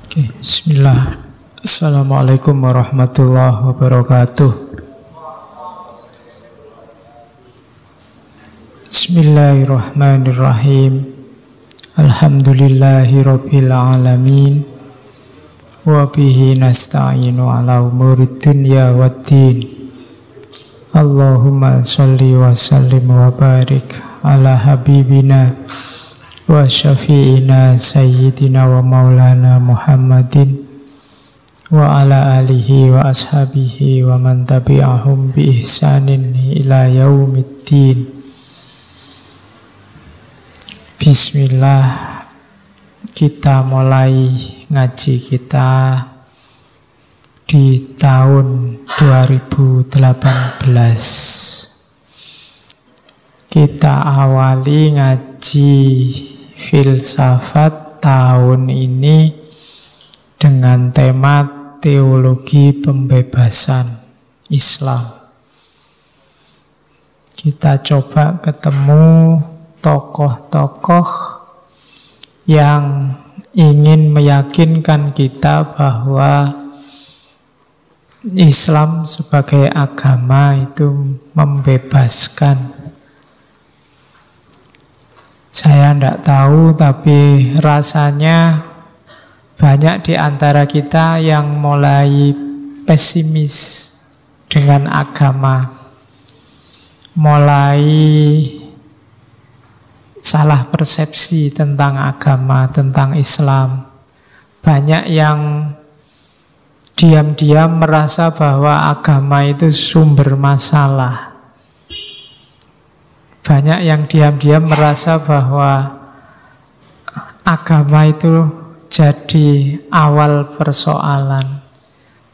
Oke, bismillah. Assalamualaikum warahmatullahi wabarakatuh. Bismillahirrahmanirrahim. Alhamdulillahi rabbil alamin. Wa bihi nasta'inu ala umurid dunya waddin. Allahumma sholli wa sallim wa barik ala habibina wa syafi'ina sayyidina wa maulana Muhammadin wa ala alihi wa ashabihi wa man tabi'ahum bi ihsanin ila yaumiddin. Bismillah, kita mulai ngaji kita di tahun 2018. Kita awali ngaji filsafat tahun ini dengan tema teologi pembebasan Islam. Kita coba ketemu tokoh-tokoh yang ingin meyakinkan kita bahwa Islam sebagai agama itu membebaskan. Saya tidak tahu, tapi rasanya banyak di antara kita yang mulai pesimis dengan agama, mulai salah persepsi tentang agama, tentang Islam. Banyak yang diam-diam merasa bahwa agama itu sumber masalah. Banyak yang diam-diam merasa bahwa agama itu jadi awal persoalan.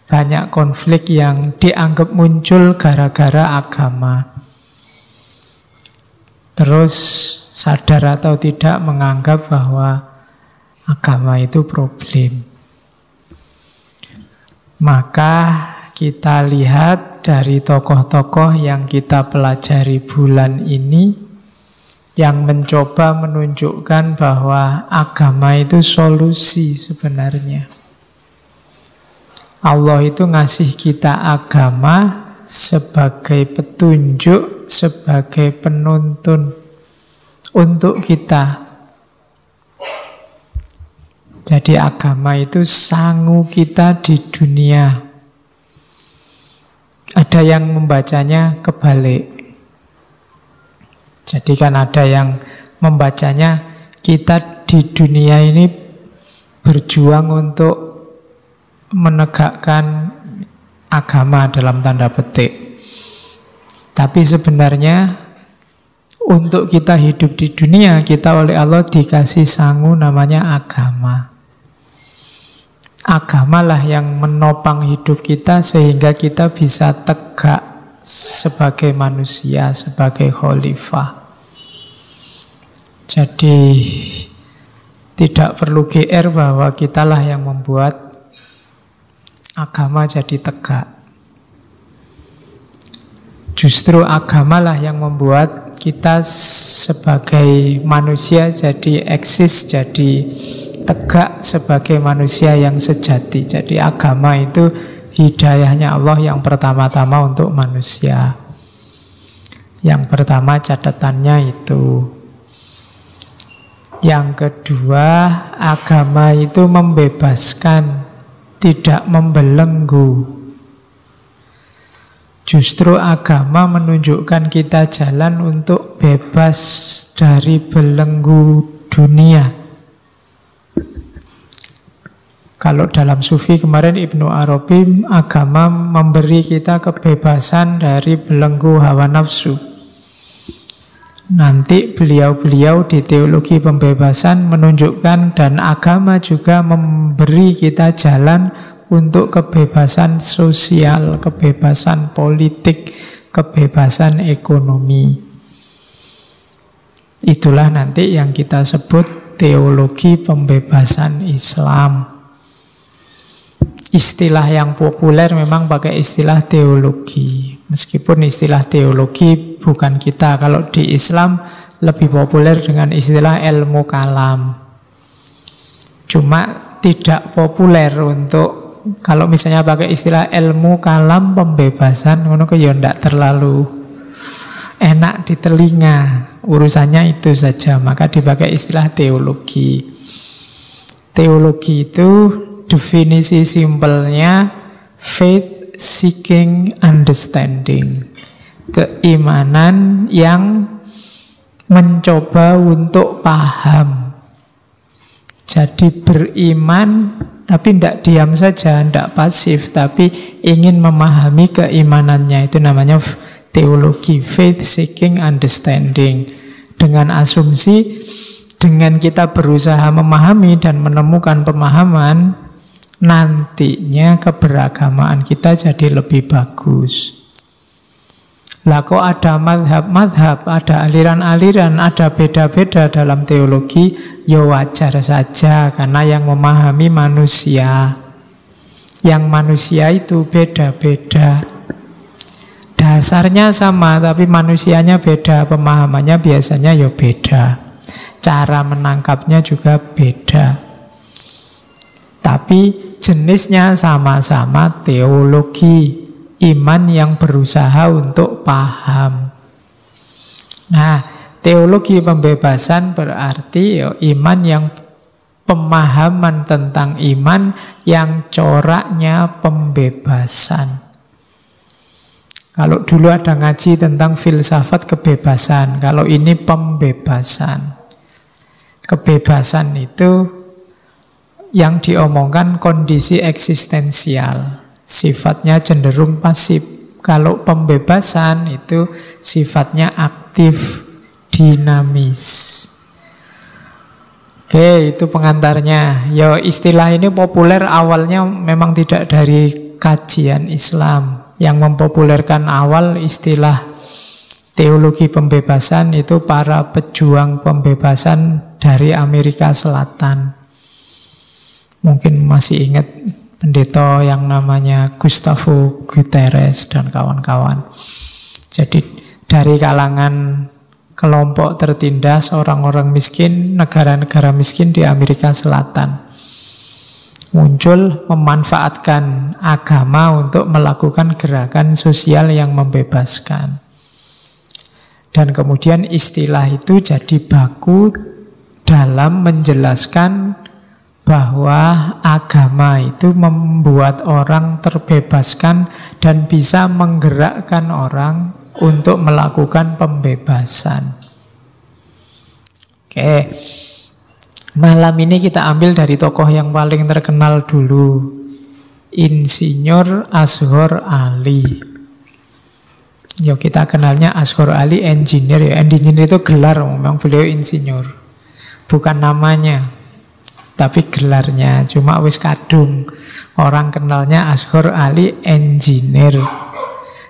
Banyak konflik yang dianggap muncul gara-gara agama. Terus sadar atau tidak menganggap bahwa agama itu problem. Maka kita lihat dari tokoh-tokoh yang kita pelajari bulan ini, yang mencoba menunjukkan bahwa agama itu solusi sebenarnya. Allah itu ngasih kita agama sebagai petunjuk, sebagai penuntun untuk kita. Jadi agama itu sangu kita di dunia. Ada yang membacanya kebalik. Jadi kan ada yang membacanya kita di dunia ini berjuang untuk menegakkan agama dalam tanda petik. Tapi sebenarnya untuk kita hidup di dunia, kita oleh Allah dikasih sangu namanya agama. Agamalah yang menopang hidup kita sehingga kita bisa tegak sebagai manusia, sebagai khalifah. Jadi tidak perlu GR bahwa kitalah yang membuat agama jadi tegak. Justru agamalah yang membuat kita sebagai manusia jadi eksis, jadi tegak sebagai manusia yang sejati. Jadi agama itu hidayahnya Allah yang pertama-tama untuk manusia. Yang pertama catatannya itu. Yang kedua, agama itu membebaskan, tidak membelenggu. Justru agama menunjukkan kita jalan untuk bebas dari belenggu dunia. Kalau dalam sufi kemarin Ibnu Arabi, agama memberi kita kebebasan dari belenggu hawa nafsu. Nanti beliau-beliau di teologi pembebasan menunjukkan dan agama juga memberi kita jalan untuk kebebasan sosial, kebebasan politik, kebebasan ekonomi. Itulah nanti yang kita sebut teologi pembebasan Islam. Istilah yang populer memang pakai istilah teologi. Meskipun istilah teologi bukan kita. Kalau di Islam lebih populer dengan istilah ilmu kalam. Cuma tidak populer untuk, kalau misalnya pakai istilah ilmu kalam pembebasan, ngono ya ndak terlalu enak di telinga, urusannya itu saja, maka dipakai istilah teologi. Teologi itu definisi simpelnya faith seeking understanding, keimanan yang mencoba untuk paham. Jadi beriman tapi tidak diam saja, tidak pasif, tapi ingin memahami keimanannya. Itu namanya teologi, faith seeking understanding. Dengan asumsi, dengan kita berusaha memahami dan menemukan pemahaman, nantinya keberagamaan kita jadi lebih bagus. Lah kok ada madhab-madhab, ada aliran-aliran, ada beda-beda dalam teologi, ya wajar saja, karena yang memahami manusia. Yang manusia itu beda-beda. Dasarnya sama, tapi manusianya beda, pemahamannya biasanya ya beda. Cara menangkapnya juga beda. Tapi jenisnya sama-sama teologi. Iman yang berusaha untuk paham. Nah, teologi pembebasan berarti ya, iman yang pemahaman tentang iman yang coraknya pembebasan. Kalau dulu ada ngaji tentang filsafat kebebasan, kalau ini pembebasan. Kebebasan itu yang diomongkan kondisi eksistensial. Sifatnya cenderung pasif. Kalau pembebasan itu sifatnya aktif, dinamis. Oke, itu pengantarnya. Ya, istilah ini populer awalnya memang tidak dari kajian Islam. Yang mempopulerkan awal istilah teologi pembebasan itu para pejuang pembebasan dari Amerika Selatan. Mungkin masih ingat pendeta yang namanya Gustavo Guterres dan kawan-kawan. Jadi dari kalangan kelompok tertindas, orang-orang miskin, negara-negara miskin di Amerika Selatan, muncul memanfaatkan agama untuk melakukan gerakan sosial yang membebaskan. Dan kemudian istilah itu jadi baku dalam menjelaskan bahwa agama itu membuat orang terbebaskan dan bisa menggerakkan orang untuk melakukan pembebasan. Oke, malam ini kita ambil dari tokoh yang paling terkenal dulu, Insinyur Ashor Ali. Yo, kita kenalnya Ashor Ali engineer ya. Engineer itu gelar, memang beliau insinyur, bukan namanya. Tapi gelarnya, cuma wis kadung. Orang kenalnya Ashor Ali engineer.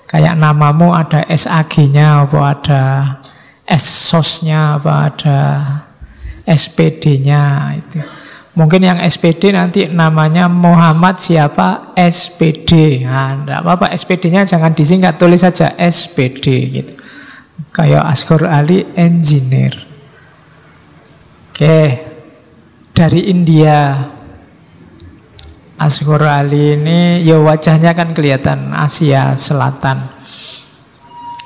Kayak namamu ada SAG-nya, apa ada SOS-nya, apa ada SPD-nya. Itu. Mungkin yang SPD nanti namanya Muhammad siapa? SPD. Nah, enggak apa-apa, SPD-nya jangan disingkat, tulis saja SPD gitu. Kayak Ashor Ali engineer. Oke. Dari India. Ashor Ali ini ya wajahnya kan kelihatan Asia Selatan,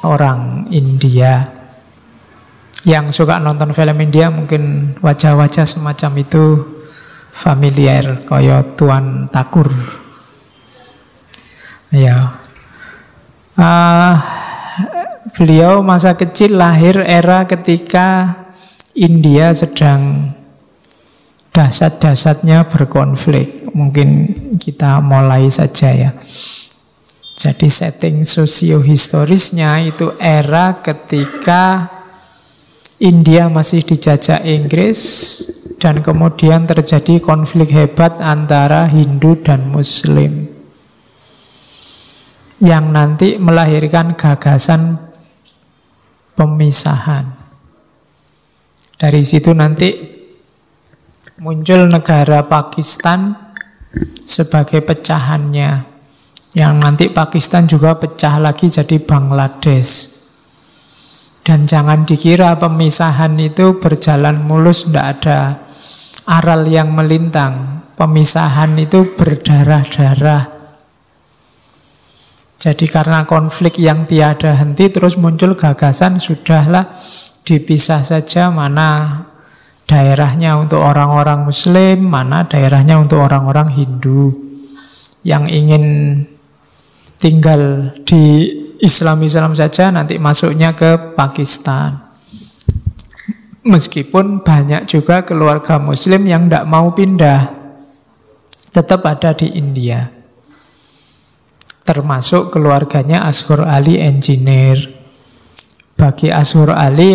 orang India. Yang suka nonton film India mungkin wajah-wajah semacam itu familiar, kayak Tuan Thakur. Ya, beliau masa kecil lahir era ketika India sedang dasar-dasarnya berkonflik. Mungkin kita mulai saja ya. Jadi setting sosiohistorisnya itu era ketika India masih dijajah Inggris dan kemudian terjadi konflik hebat antara Hindu dan Muslim yang nanti melahirkan gagasan pemisahan. Dari situ nanti muncul negara Pakistan sebagai pecahannya, yang nanti Pakistan juga pecah lagi jadi Bangladesh. Dan jangan dikira pemisahan itu berjalan mulus, tidak ada aral yang melintang. Pemisahan itu berdarah-darah. Jadi karena konflik yang tiada henti, terus muncul gagasan, sudahlah dipisah saja mana daerahnya untuk orang-orang Muslim, mana daerahnya untuk orang-orang Hindu. Yang ingin tinggal di Islam-Islam saja nanti masuknya ke Pakistan. Meskipun banyak juga keluarga Muslim yang tidak mau pindah, tetap ada di India. Termasuk keluarganya Ashur Ali engineer. Bagi Ashur Ali,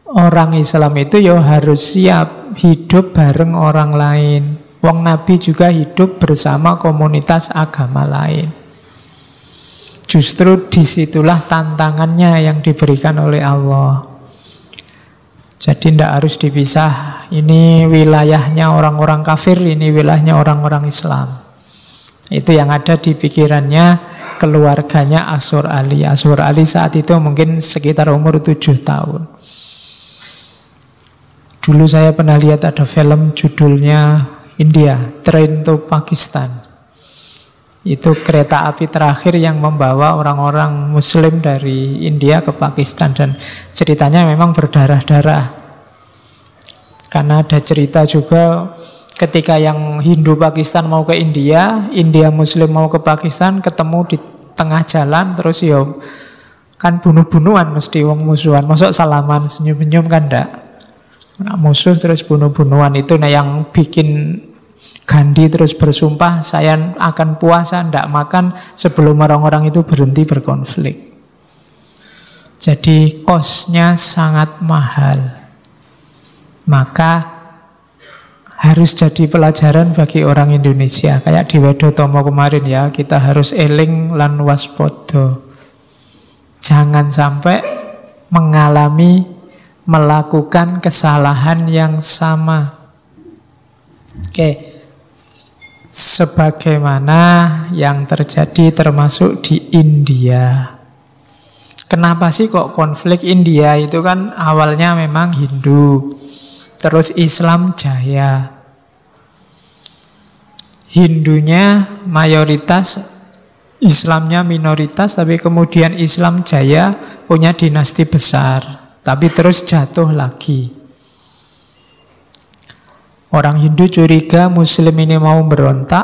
orang Islam itu harus siap hidup bareng orang lain. Wong Nabi juga hidup bersama komunitas agama lain. Justru disitulah tantangannya yang diberikan oleh Allah. Jadi tidak harus dipisah. Ini wilayahnya orang-orang kafir, ini wilayahnya orang-orang Islam. Itu yang ada di pikirannya keluarganya Ashur Ali. Ashur Ali saat itu mungkin sekitar umur 7 tahun. Dulu saya pernah lihat ada film judulnya India, Train to Pakistan. Itu kereta api terakhir yang membawa orang-orang Muslim dari India ke Pakistan. Dan ceritanya memang berdarah-darah. Karena ada cerita juga ketika yang Hindu Pakistan mau ke India, India Muslim mau ke Pakistan, ketemu di tengah jalan, terus kan bunuh-bunuhan mesti wong musuhan. Masuk salaman, senyum-senyum kan enggak. Nah, musuh terus bunuh-bunuhan itu yang bikin Gandhi terus bersumpah, saya akan puasa, tidak makan sebelum orang-orang itu berhenti berkonflik. Jadi kosnya sangat mahal. Maka harus jadi pelajaran bagi orang Indonesia. Kayak di Wedotomo kemarin kita harus eling lan waspada. Jangan sampai melakukan kesalahan yang sama. Sebagaimana yang terjadi termasuk di India. Kenapa sih kok konflik? India itu kan awalnya memang Hindu, terus Islam jaya. Hindunya mayoritas, Islamnya minoritas, tapi kemudian Islam jaya, punya dinasti besar, tapi terus jatuh lagi. Orang Hindu curiga Muslim ini mau berontak.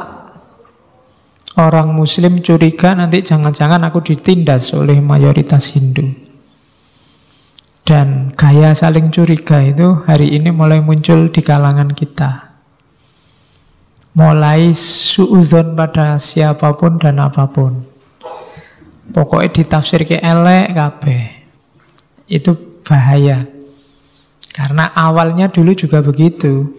Orang Muslim curiga nanti jangan-jangan aku ditindas oleh mayoritas Hindu. Dan gaya saling curiga itu hari ini mulai muncul di kalangan kita. Mulai suudzon pada siapapun dan apapun. Pokoknya ditafsir ke elek kabeh. Itu bahaya. Karena awalnya dulu juga begitu.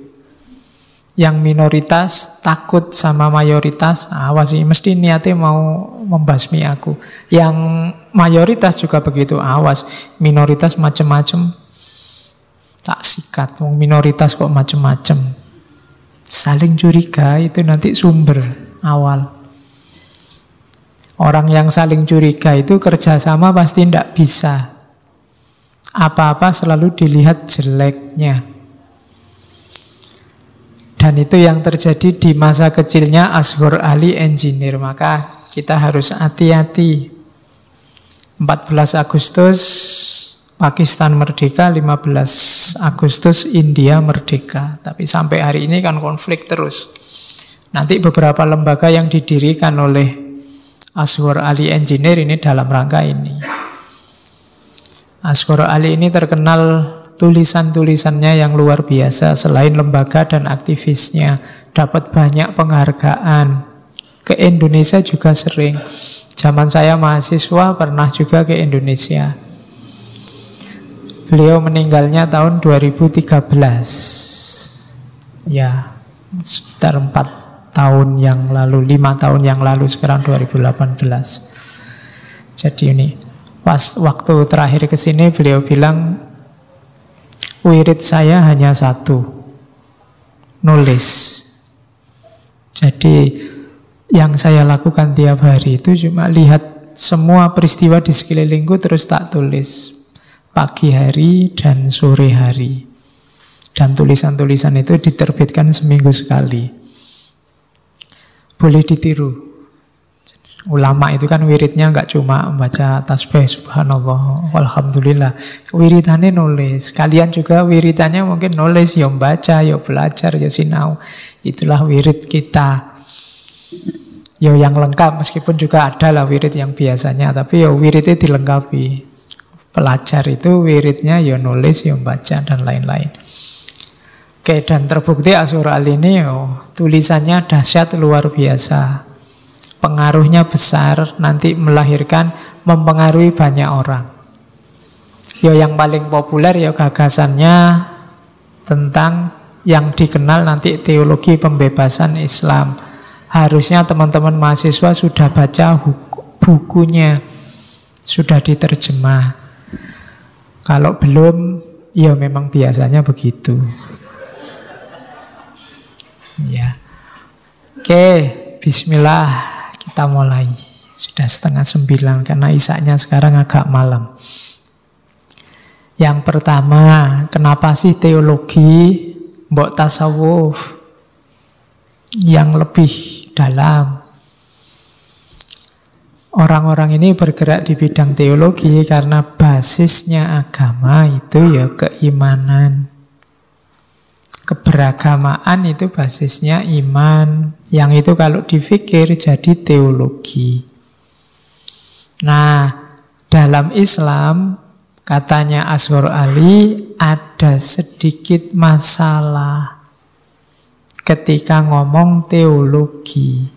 Yang minoritas takut sama mayoritas, awas sih, mesti niatnya mau membasmi aku. Yang mayoritas juga begitu, awas, minoritas macem-macem, tak sikat, minoritas kok macem-macem. Saling curiga itu nanti sumber awal. Orang yang saling curiga itu kerjasama pasti tidak bisa. Apa-apa selalu dilihat jeleknya. Dan itu yang terjadi di masa kecilnya Ashur Ali engineer. Maka kita harus hati-hati. 14 Agustus Pakistan merdeka, 15 Agustus India merdeka. Tapi sampai hari ini kan konflik terus. Nanti beberapa lembaga yang didirikan oleh Ashur Ali engineer ini dalam rangka ini. Ashur Ali ini terkenal tulisan-tulisannya yang luar biasa. Selain lembaga dan aktivisnya, dapat banyak penghargaan. Ke Indonesia juga sering. Zaman saya mahasiswa pernah juga ke Indonesia. Beliau meninggalnya tahun 2013. Ya, sekitar 4 tahun yang lalu, 5 tahun yang lalu, sekarang 2018. Jadi ini, pas waktu terakhir ke sini beliau bilang, wirid saya hanya satu, nulis. Jadi yang saya lakukan tiap hari itu cuma lihat semua peristiwa di sekelilingku terus tak tulis. Pagi hari dan sore hari. Dan tulisan-tulisan itu diterbitkan seminggu sekali. Boleh ditiru. Ulama itu kan wiridnya nggak cuma membaca tasbih subhanallah, alhamdulillah. Wiridannya nulis. Kalian juga wiridannya mungkin nulis, ya membaca, ya belajar, ya sinau. Itulah wirid kita. Ya yang lengkap, meskipun juga ada lah wirid yang biasanya, tapi ya wiridnya dilengkapi. Pelajar itu wiridnya ya nulis, ya membaca, dan lain-lain. Oke, dan terbukti Asyura ini tulisannya dahsyat luar biasa. Pengaruhnya besar, nanti melahirkan, mempengaruhi banyak orang. Ya yang paling populer ya gagasannya tentang yang dikenal nanti teologi pembebasan Islam. Harusnya teman-teman mahasiswa sudah baca bukunya, sudah diterjemah. Kalau belum, ya memang biasanya begitu. Ya. Oke, bismillah. Kita mulai. Sudah 8:30 karena isaknya sekarang agak malam. Yang pertama, kenapa sih teologi mbok tasawuf yang lebih dalam? Orang-orang ini bergerak di bidang teologi karena basisnya agama itu ya keimanan. Keberagamaan itu basisnya iman. Yang itu kalau dipikir jadi teologi. Nah, dalam Islam, katanya Ashur Ali, ada sedikit masalah ketika ngomong teologi.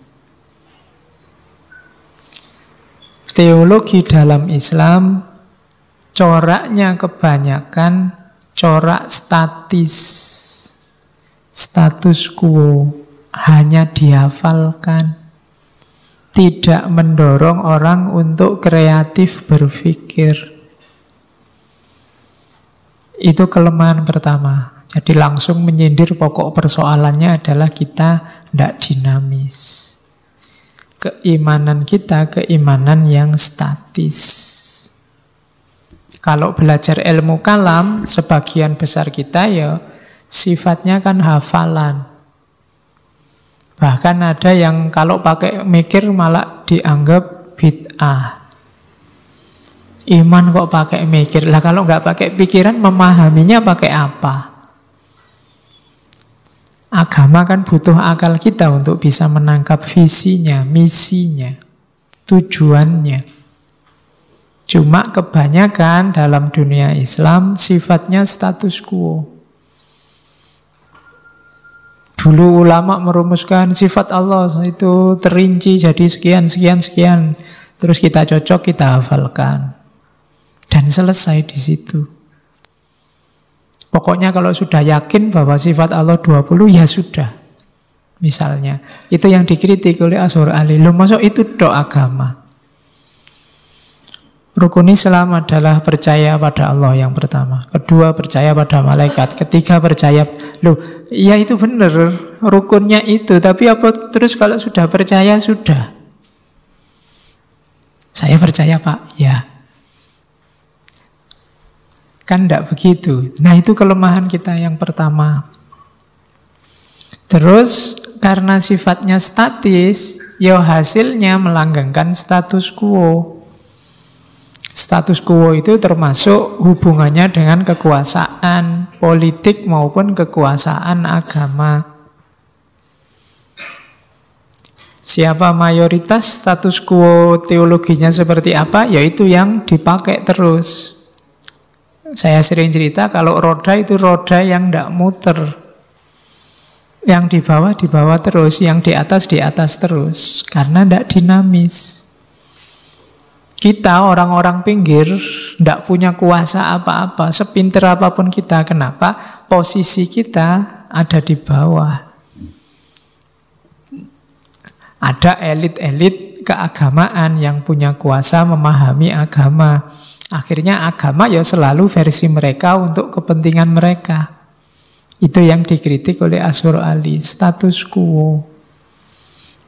Teologi dalam Islam coraknya kebanyakan corak statis. Status quo, hanya dihafalkan, tidak mendorong orang untuk kreatif berpikir. Itu kelemahan pertama. Jadi langsung menyindir pokok persoalannya adalah kita tidak dinamis. Keimanan kita, keimanan yang statis. Kalau belajar ilmu kalam, sebagian besar kita ya sifatnya kan hafalan. Bahkan ada yang kalau pakai mikir malah dianggap bid'ah. Iman kok pakai mikir? Lah kalau nggak pakai pikiran, memahaminya pakai apa? Agama kan butuh akal kita untuk bisa menangkap visinya, misinya, tujuannya. Cuma kebanyakan dalam dunia Islam sifatnya status quo. Dulu ulama merumuskan sifat Allah itu terinci jadi sekian, sekian, sekian. Terus kita cocok, kita hafalkan. Dan selesai di situ. Pokoknya kalau sudah yakin bahwa sifat Allah 20, ya sudah. Misalnya. Itu yang dikritik oleh Ashur Ali. Loh, maksud itu doa agama. Rukun Islam adalah percaya pada Allah yang pertama. Kedua, percaya pada malaikat. Ketiga, percaya. Loh, ya itu benar. Rukunnya itu. Tapi apa terus kalau sudah percaya, sudah. Saya percaya, Pak. Ya. Kan tidak begitu. Nah, itu kelemahan kita yang pertama. Terus, karena sifatnya statis, ya hasilnya melanggengkan status quo. Status quo itu termasuk hubungannya dengan kekuasaan politik maupun kekuasaan agama. Siapa mayoritas, status quo teologinya seperti apa, yaitu yang dipakai terus. Saya sering cerita kalau roda itu roda yang tidak muter. Yang di bawah terus, yang di atas terus. Karena tidak dinamis. Kita orang-orang pinggir tidak punya kuasa apa-apa, sepinter apapun kita. Kenapa? Posisi kita ada di bawah. Ada elit-elit keagamaan yang punya kuasa memahami agama. Akhirnya agama ya selalu versi mereka untuk kepentingan mereka. Itu yang dikritik oleh Ashur Ali, status quo.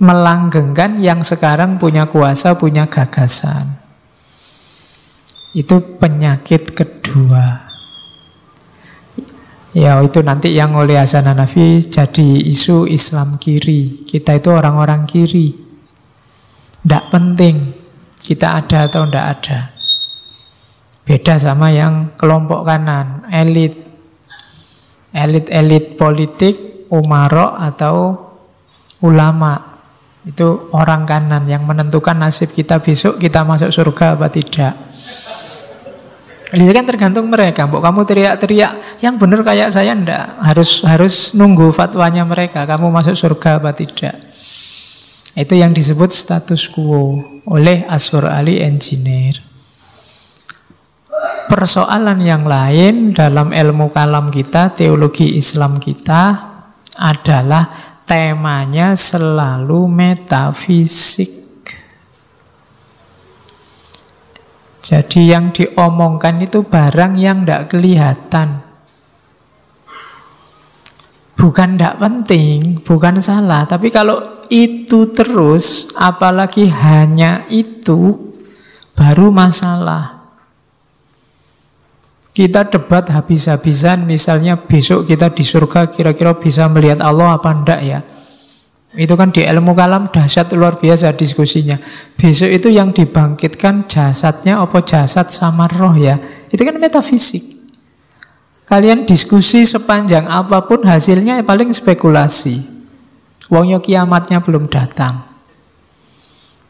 Melanggengkan yang sekarang punya kuasa, punya gagasan. Itu penyakit kedua. Ya itu nanti yang oleh Hasan Hanafi jadi isu Islam kiri. Kita itu orang-orang kiri. Tidak penting kita ada atau tidak ada. Beda sama yang kelompok kanan, elit. Elit-elit politik, umarok atau ulama. Itu orang kanan yang menentukan nasib kita besok, kita masuk surga apa tidak. Ini kan tergantung mereka. Mbok kamu teriak-teriak, yang benar kayak saya ndak. Harus nunggu fatwanya mereka. Kamu masuk surga apa tidak. Itu yang disebut status quo oleh Ashur Ali Engineer. Persoalan yang lain dalam ilmu kalam kita, teologi Islam kita adalah temanya selalu metafisik. Jadi yang diomongkan itu barang yang tidak kelihatan. Bukan tidak penting, bukan salah. Tapi kalau itu terus, apalagi hanya itu, baru masalah. Kita debat habis-habisan, misalnya besok kita di surga kira-kira bisa melihat Allah apa enggak ya. Itu kan di ilmu kalam dahsyat luar biasa diskusinya. Besok itu yang dibangkitkan jasadnya apa jasad sama roh ya. Itu kan metafisik. Kalian diskusi sepanjang apapun hasilnya paling spekulasi. Wong yo kiamatnya belum datang.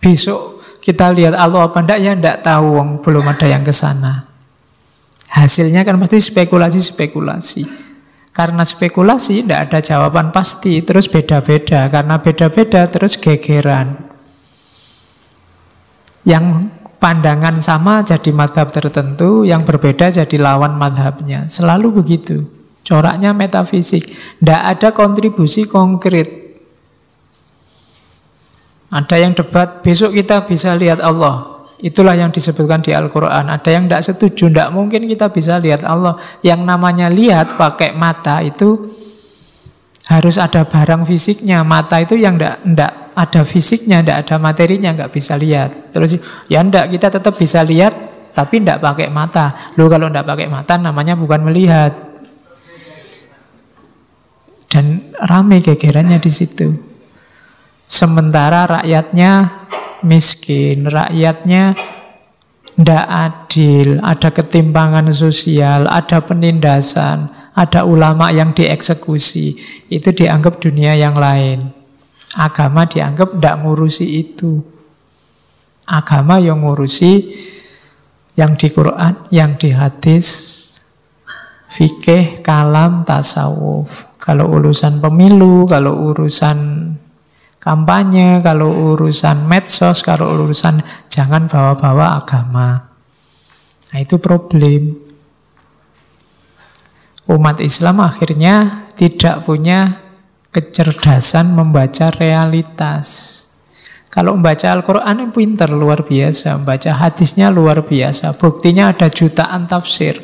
Besok kita lihat Allah apa enggak ya enggak tahu, wong belum ada yang ke sana. Hasilnya kan pasti spekulasi-spekulasi. Karena spekulasi tidak ada jawaban pasti, terus beda-beda. Karena beda-beda terus gegeran. Yang pandangan sama jadi madhab tertentu, yang berbeda jadi lawan madhabnya. Selalu begitu. Coraknya metafisik. Tidak ada kontribusi konkret. Ada yang debat, besok kita bisa lihat Allah. Itulah yang disebutkan di Al-Quran. Ada yang tidak setuju, tidak mungkin kita bisa lihat Allah. Yang namanya lihat pakai mata itu harus ada barang fisiknya. Mata itu yang tidak ada fisiknya, tidak ada materinya, nggak bisa lihat. Terus ya tidak, kita tetap bisa lihat, tapi tidak pakai mata. Loh, kalau tidak pakai mata namanya bukan melihat. Dan ramai gegerannya di situ. Sementara rakyatnya miskin, rakyatnya tidak adil, ada ketimpangan sosial, ada penindasan, ada ulama yang dieksekusi. Itu dianggap dunia yang lain. Agama dianggap tidak ngurusi itu. Agama yang ngurusi yang di Quran, yang di hadis, fikih, kalam, tasawuf. Kalau urusan pemilu, kalau urusan kampanye, kalau urusan medsos, kalau urusan jangan bawa-bawa agama. Nah itu problem. Umat Islam akhirnya tidak punya kecerdasan membaca realitas. Kalau membaca Al-Quran pinter luar biasa, membaca hadisnya luar biasa. Buktinya ada jutaan tafsir.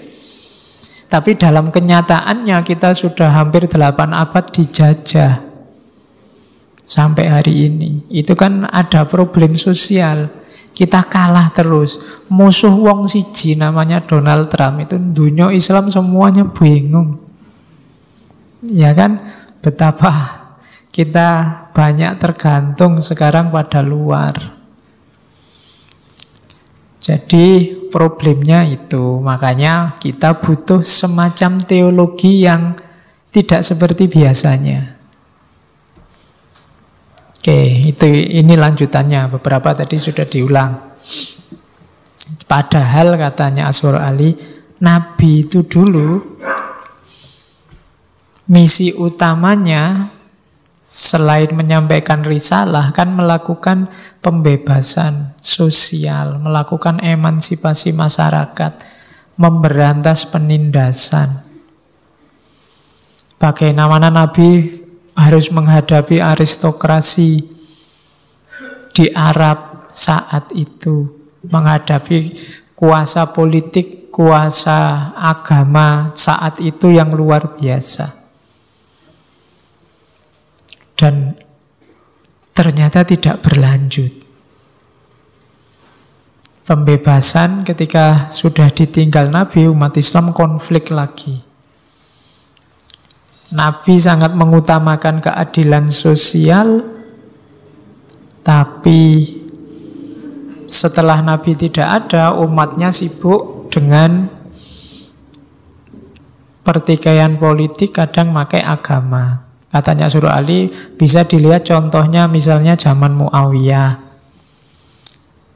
Tapi dalam kenyataannya kita sudah hampir 8 abad dijajah. Sampai hari ini. Itu kan ada problem sosial. Kita kalah terus. Musuh wong siji namanya Donald Trump. Itu dunia Islam semuanya bingung. Ya kan? Betapa kita banyak tergantung sekarang pada luar. Jadi problemnya itu. Makanya kita butuh semacam teologi yang tidak seperti biasanya. Oke, ini lanjutannya. Beberapa tadi sudah diulang. Padahal katanya Ashur Ali, Nabi itu dulu misi utamanya selain menyampaikan risalah kan melakukan pembebasan sosial, melakukan emansipasi masyarakat, memberantas penindasan. Bagaimana Nabi harus menghadapi aristokrasi di Arab saat itu, menghadapi kuasa politik, kuasa agama saat itu yang luar biasa. Dan ternyata tidak berlanjut. Pembebasan ketika sudah ditinggal Nabi, umat Islam konflik lagi. Nabi sangat mengutamakan keadilan sosial, tapi setelah Nabi tidak ada, umatnya sibuk dengan pertikaian politik, kadang pakai agama. Katanya Surah Ali, bisa dilihat contohnya misalnya zaman Muawiyah.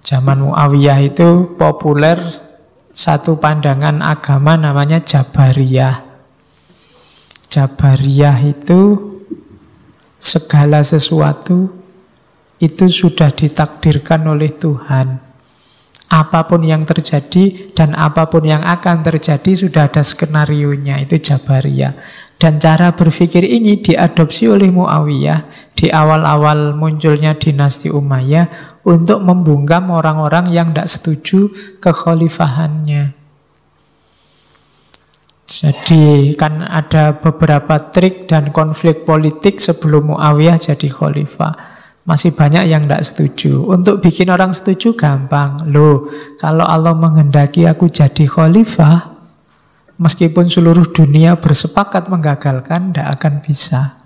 Zaman Muawiyah itu populer satu pandangan agama namanya Jabariyah. Jabariyah itu segala sesuatu itu sudah ditakdirkan oleh Tuhan. Apapun yang terjadi dan apapun yang akan terjadi sudah ada skenarionya. Itu Jabariyah. Dan cara berpikir ini diadopsi oleh Muawiyah di awal-awal munculnya dinasti Umayyah untuk membungkam orang-orang yang tidak setuju kekhalifahannya. Jadi kan ada beberapa trik dan konflik politik sebelum Muawiyah jadi khalifah. Masih banyak yang tidak setuju. Untuk bikin orang setuju gampang. Loh, kalau Allah menghendaki aku jadi khalifah, meskipun seluruh dunia bersepakat menggagalkan, tidak akan bisa.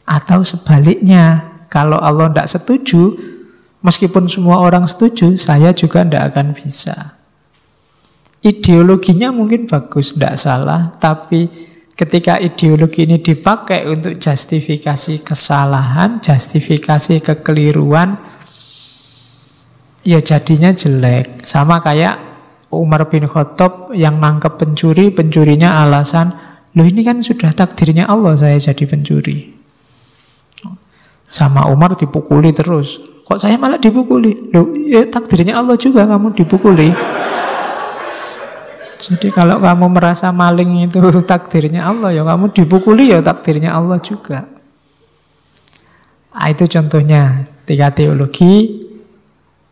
Atau sebaliknya, kalau Allah tidak setuju, meskipun semua orang setuju, saya juga tidak akan bisa. Ideologinya mungkin bagus, tidak salah, tapi ketika ideologi ini dipakai untuk justifikasi kesalahan, justifikasi kekeliruan, ya jadinya jelek. Sama kayak Umar bin Khattab yang nangkep pencuri, pencurinya alasan, loh ini kan sudah takdirnya Allah saya jadi pencuri. Sama Umar dipukuli terus. Kok saya malah dipukuli? Loh ya takdirnya Allah juga kamu dipukuli. Jadi kalau kamu merasa maling itu takdirnya Allah, ya kamu dipukuli ya takdirnya Allah juga. Nah, itu contohnya ketika teologi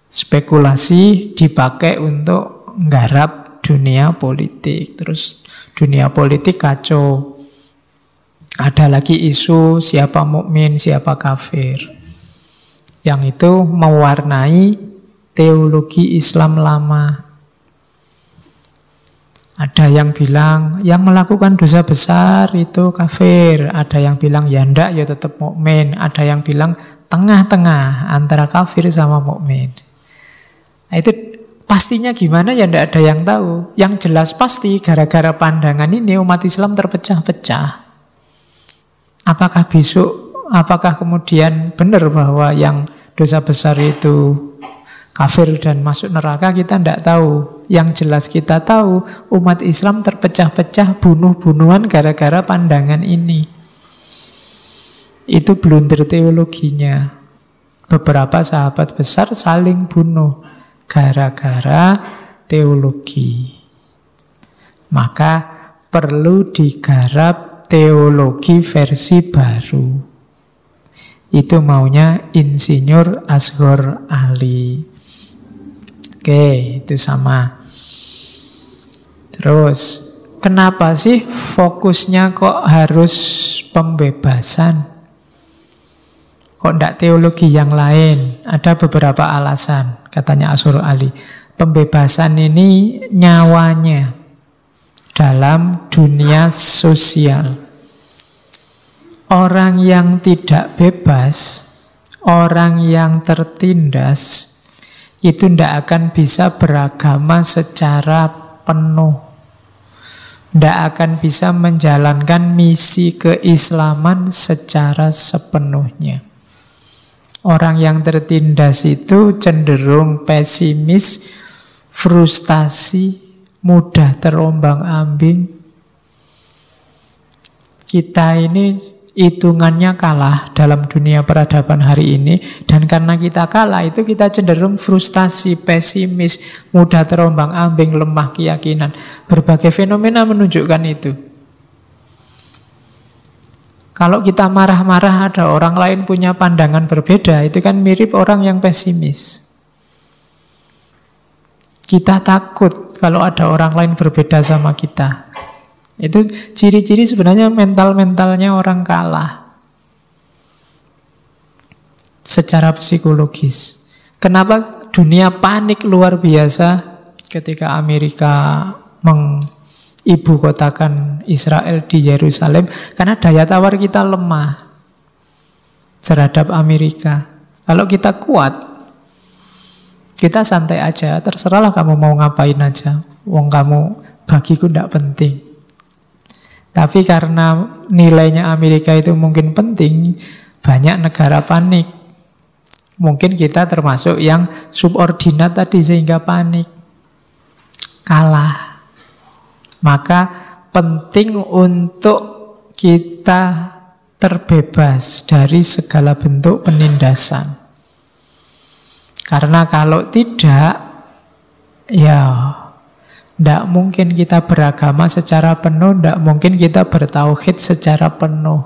spekulasi dipakai untuk nggarap dunia politik. Terus dunia politik kacau. Ada lagi isu siapa mukmin, siapa kafir. Yang itu mewarnai teologi Islam lama. Ada yang bilang yang melakukan dosa besar itu kafir. Ada yang bilang ya ndak, ya tetap mukmin. Ada yang bilang tengah-tengah antara kafir sama mukmin. Nah, itu pastinya gimana ya ndak ada yang tahu. Yang jelas pasti gara-gara pandangan ini umat Islam terpecah-pecah. Apakah kemudian benar bahwa yang dosa besar itu kafir dan masuk neraka, kita tidak tahu. Yang jelas kita tahu umat Islam terpecah-pecah, bunuh-bunuhan gara-gara pandangan ini. Itu blunder teologinya. Beberapa sahabat besar saling bunuh gara-gara teologi. Maka perlu digarap teologi versi baru. Itu maunya Insinyur Asghar Ali. Oke, itu sama. Terus, kenapa sih fokusnya kok harus pembebasan? Kok tidak teologi yang lain? Ada beberapa alasan, katanya Asghar Ali. Pembebasan ini nyawanya dalam dunia sosial. Orang yang tidak bebas, orang yang tertindas, itu tidak akan bisa beragama secara penuh. Tidak akan bisa menjalankan misi keislaman secara sepenuhnya. Orang yang tertindas itu cenderung pesimis, frustasi, mudah terombang-ambing. Kita ini hitungannya kalah dalam dunia peradaban hari ini. Dan karena kita kalah itu kita cenderung frustasi, pesimis, mudah terombang-ambing, lemah keyakinan. Berbagai fenomena menunjukkan itu. Kalau kita marah-marah ada orang lain punya pandangan berbeda, itu kan mirip orang yang pesimis. Kita takut kalau ada orang lain berbeda sama kita. Itu ciri-ciri sebenarnya mental-mentalnya orang kalah secara psikologis. Kenapa dunia panik luar biasa ketika Amerika ibu kotakan Israel di Yerusalem, karena daya tawar kita lemah terhadap Amerika. Kalau kita kuat, kita santai aja, terserahlah kamu mau ngapain aja. Wong kamu bagiku ndak penting. Tapi karena nilainya Amerika itu mungkin penting, banyak negara panik. Mungkin kita termasuk yang subordinat tadi sehingga panik. Kalah. Maka penting untuk kita terbebas dari segala bentuk penindasan. Karena kalau tidak, ya tidak mungkin kita beragama secara penuh, tidak mungkin kita bertauhid secara penuh.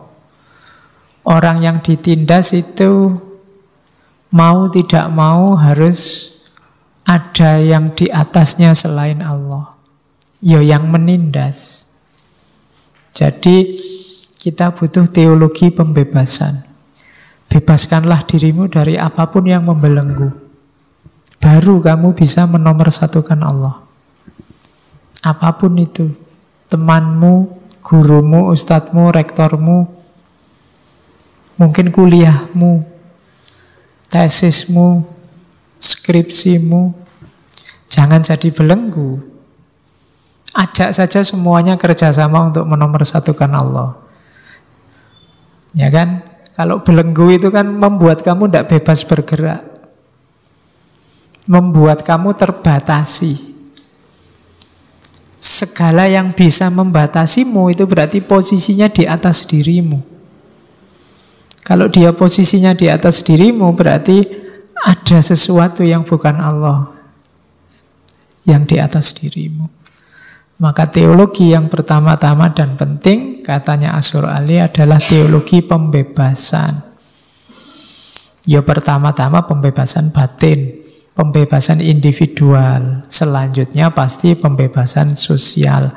Orang yang ditindas itu mau tidak mau harus ada yang di atasnya selain Allah, ya yang menindas. Jadi kita butuh teologi pembebasan. Bebaskanlah dirimu dari apapun yang membelenggu. Baru kamu bisa menomorsatukan Allah. Apapun itu, temanmu, gurumu, ustadzmu, rektormu, mungkin kuliahmu, tesismu, skripsimu, jangan jadi belenggu. Ajak saja semuanya kerjasama untuk menomorsatukan Allah. Ya kan? Kalau belenggu itu kan membuat kamu tidak bebas bergerak. Membuat kamu terbatasi. Segala yang bisa membatasimu itu berarti posisinya di atas dirimu. Kalau dia posisinya di atas dirimu berarti ada sesuatu yang bukan Allah yang di atas dirimu. Maka teologi yang pertama-tama dan penting, katanya Asy'ari adalah teologi pembebasan. Ya pertama-tama pembebasan batin, pembebasan individual. Selanjutnya pasti pembebasan sosial.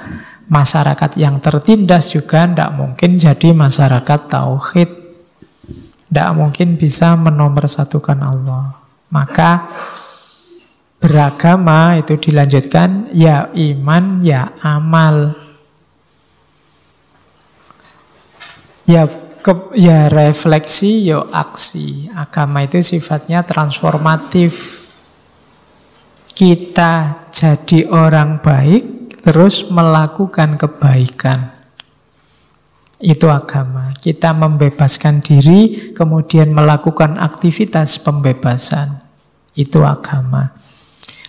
Masyarakat yang tertindas juga tidak mungkin jadi masyarakat tauhid. Tidak mungkin bisa menomorsatukan Allah. Maka beragama itu dilanjutkan, ya iman, ya amal. Ya refleksi, ya aksi. Agama itu sifatnya transformatif. Kita jadi orang baik, terus melakukan kebaikan. Itu agama. Kita membebaskan diri, kemudian melakukan aktivitas pembebasan. Itu agama.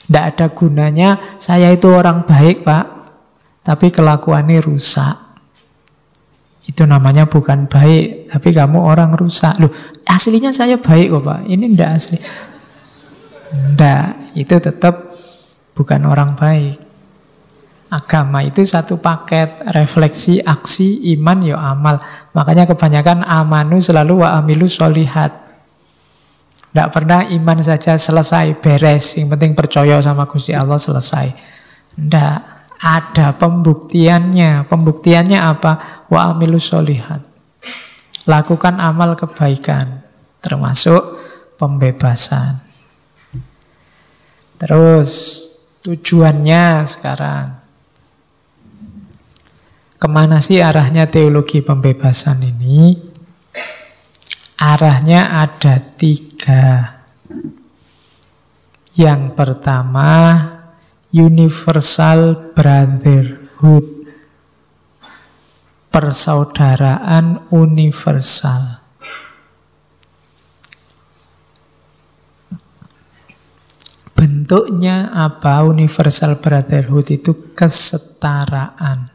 Tidak ada gunanya saya itu orang baik, Pak, tapi kelakuannya rusak. Itu namanya bukan baik, tapi kamu orang rusak. Loh, aslinya saya baik kok, Pak. Ini tidak asli. Tidak, itu tetap bukan orang baik. Agama itu satu paket, refleksi, aksi, iman, ya amal. Makanya kebanyakan amanu selalu wa amilu sholihat. Tidak pernah iman saja selesai, beres. Yang penting percaya sama Gusti Allah, selesai. Tidak, ada pembuktiannya. Pembuktiannya apa? Wa amilu sholihat. Lakukan amal kebaikan, termasuk pembebasan. Terus tujuannya sekarang, kemana sih arahnya teologi pembebasan ini? Arahnya ada 3. Yang pertama, universal brotherhood. Persaudaraan universal. Bentuknya apa? Universal brotherhood itu kesetaraan.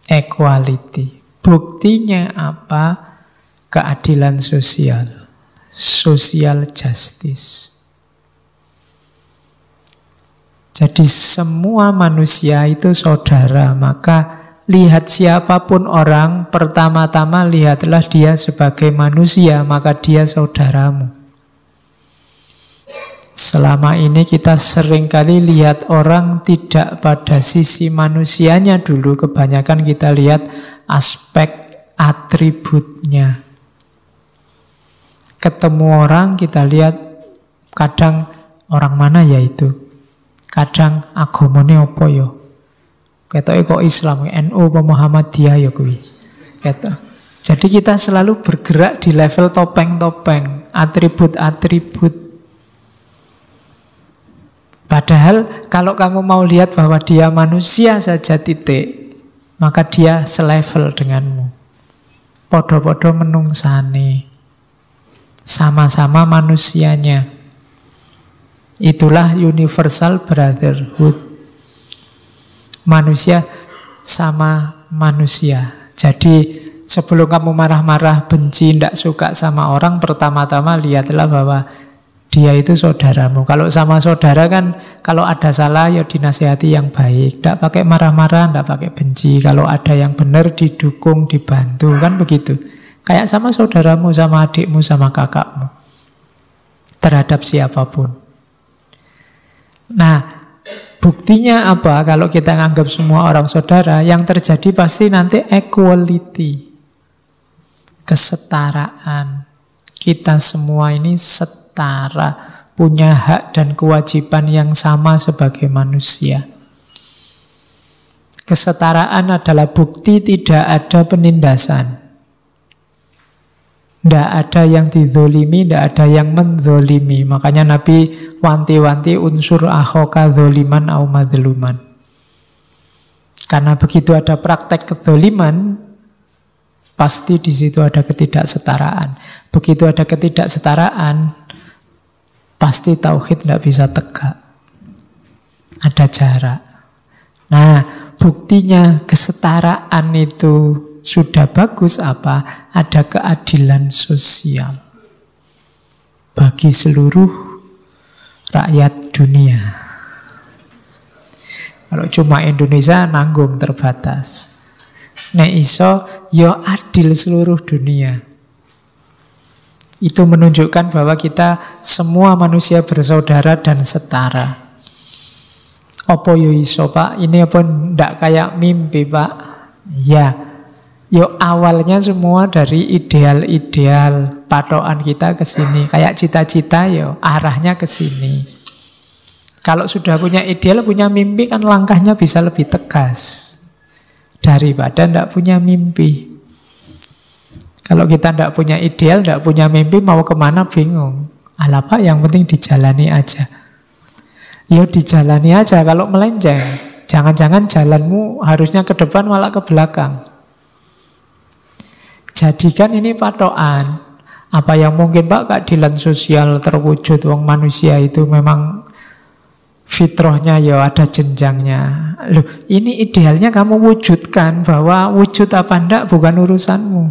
Equality. Buktinya apa? Keadilan sosial, social justice. Jadi semua manusia itu saudara, maka lihat siapapun orang, pertama-tama lihatlah dia sebagai manusia, maka dia saudaramu. Selama ini kita seringkali lihat orang tidak pada sisi manusianya dulu, kebanyakan kita lihat aspek atributnya. Ketemu orang kita lihat kadang orang mana ya itu, kadang agamane apa ya, Ketoke kok Islam, NU apa Muhammadiyah ya kuwi. Ketok. Jadi kita selalu bergerak di level topeng-topeng, atribut-atribut. Padahal kalau kamu mau lihat bahwa dia manusia saja titik, maka dia selevel denganmu. Podo-podo menungsane. Sama-sama manusianya. Itulah universal brotherhood. Manusia sama manusia. Jadi sebelum kamu marah-marah, benci, tidak suka sama orang, pertama-tama lihatlah bahwa dia itu saudaramu. Kalau sama saudara kan, kalau ada salah ya dinasihati yang baik. Tidak pakai marah-marah, tidak pakai benci. Kalau ada yang benar didukung, dibantu, kan begitu. Kayak sama saudaramu, sama adikmu, sama kakakmu. Terhadap siapapun. Nah, buktinya apa? Kalau kita nganggap semua orang saudara, yang terjadi pasti nanti equality. Kesetaraan. Kita semua ini setara, punya hak dan kewajiban yang sama sebagai manusia. Kesetaraan adalah bukti tidak ada penindasan. Tidak ada yang dizolimi, tidak ada yang menzolimi. Makanya Nabi wanti-wanti unsur akhoka zoliman au mazluman. Karena begitu ada praktek kezoliman, pasti di situ ada ketidaksetaraan. Begitu ada ketidaksetaraan, pasti tauhid tidak bisa tegak. Ada jarak. Nah, buktinya kesetaraan itu sudah bagus apa? Ada keadilan sosial bagi seluruh rakyat dunia. Kalau cuma Indonesia nanggung terbatas. Nek iso yo adil seluruh dunia. Itu menunjukkan bahwa kita semua manusia bersaudara dan setara. Apa yo iso Pak? Ini apa ndak kayak mimpi Pak? Ya. Yo awalnya semua dari ideal-ideal, patokan kita ke sini. Kayak cita-cita yo arahnya ke sini. Kalau sudah punya ideal, punya mimpi kan langkahnya bisa lebih tegas daripada tidak punya mimpi. Kalau kita tidak punya ideal, tidak punya mimpi, mau kemana bingung. Alah Pak, yang penting dijalani aja. Yo dijalani aja kalau melenceng. Jangan-jangan jalanmu harusnya ke depan malah ke belakang. Jadikan ini patokan. Apa yang mungkin Pak keadilan sosial terwujud, wong manusia itu memang fitrahnya ya ada jenjangnya. Loh, ini idealnya kamu wujudkan, bahwa wujud apa enggak bukan urusanmu.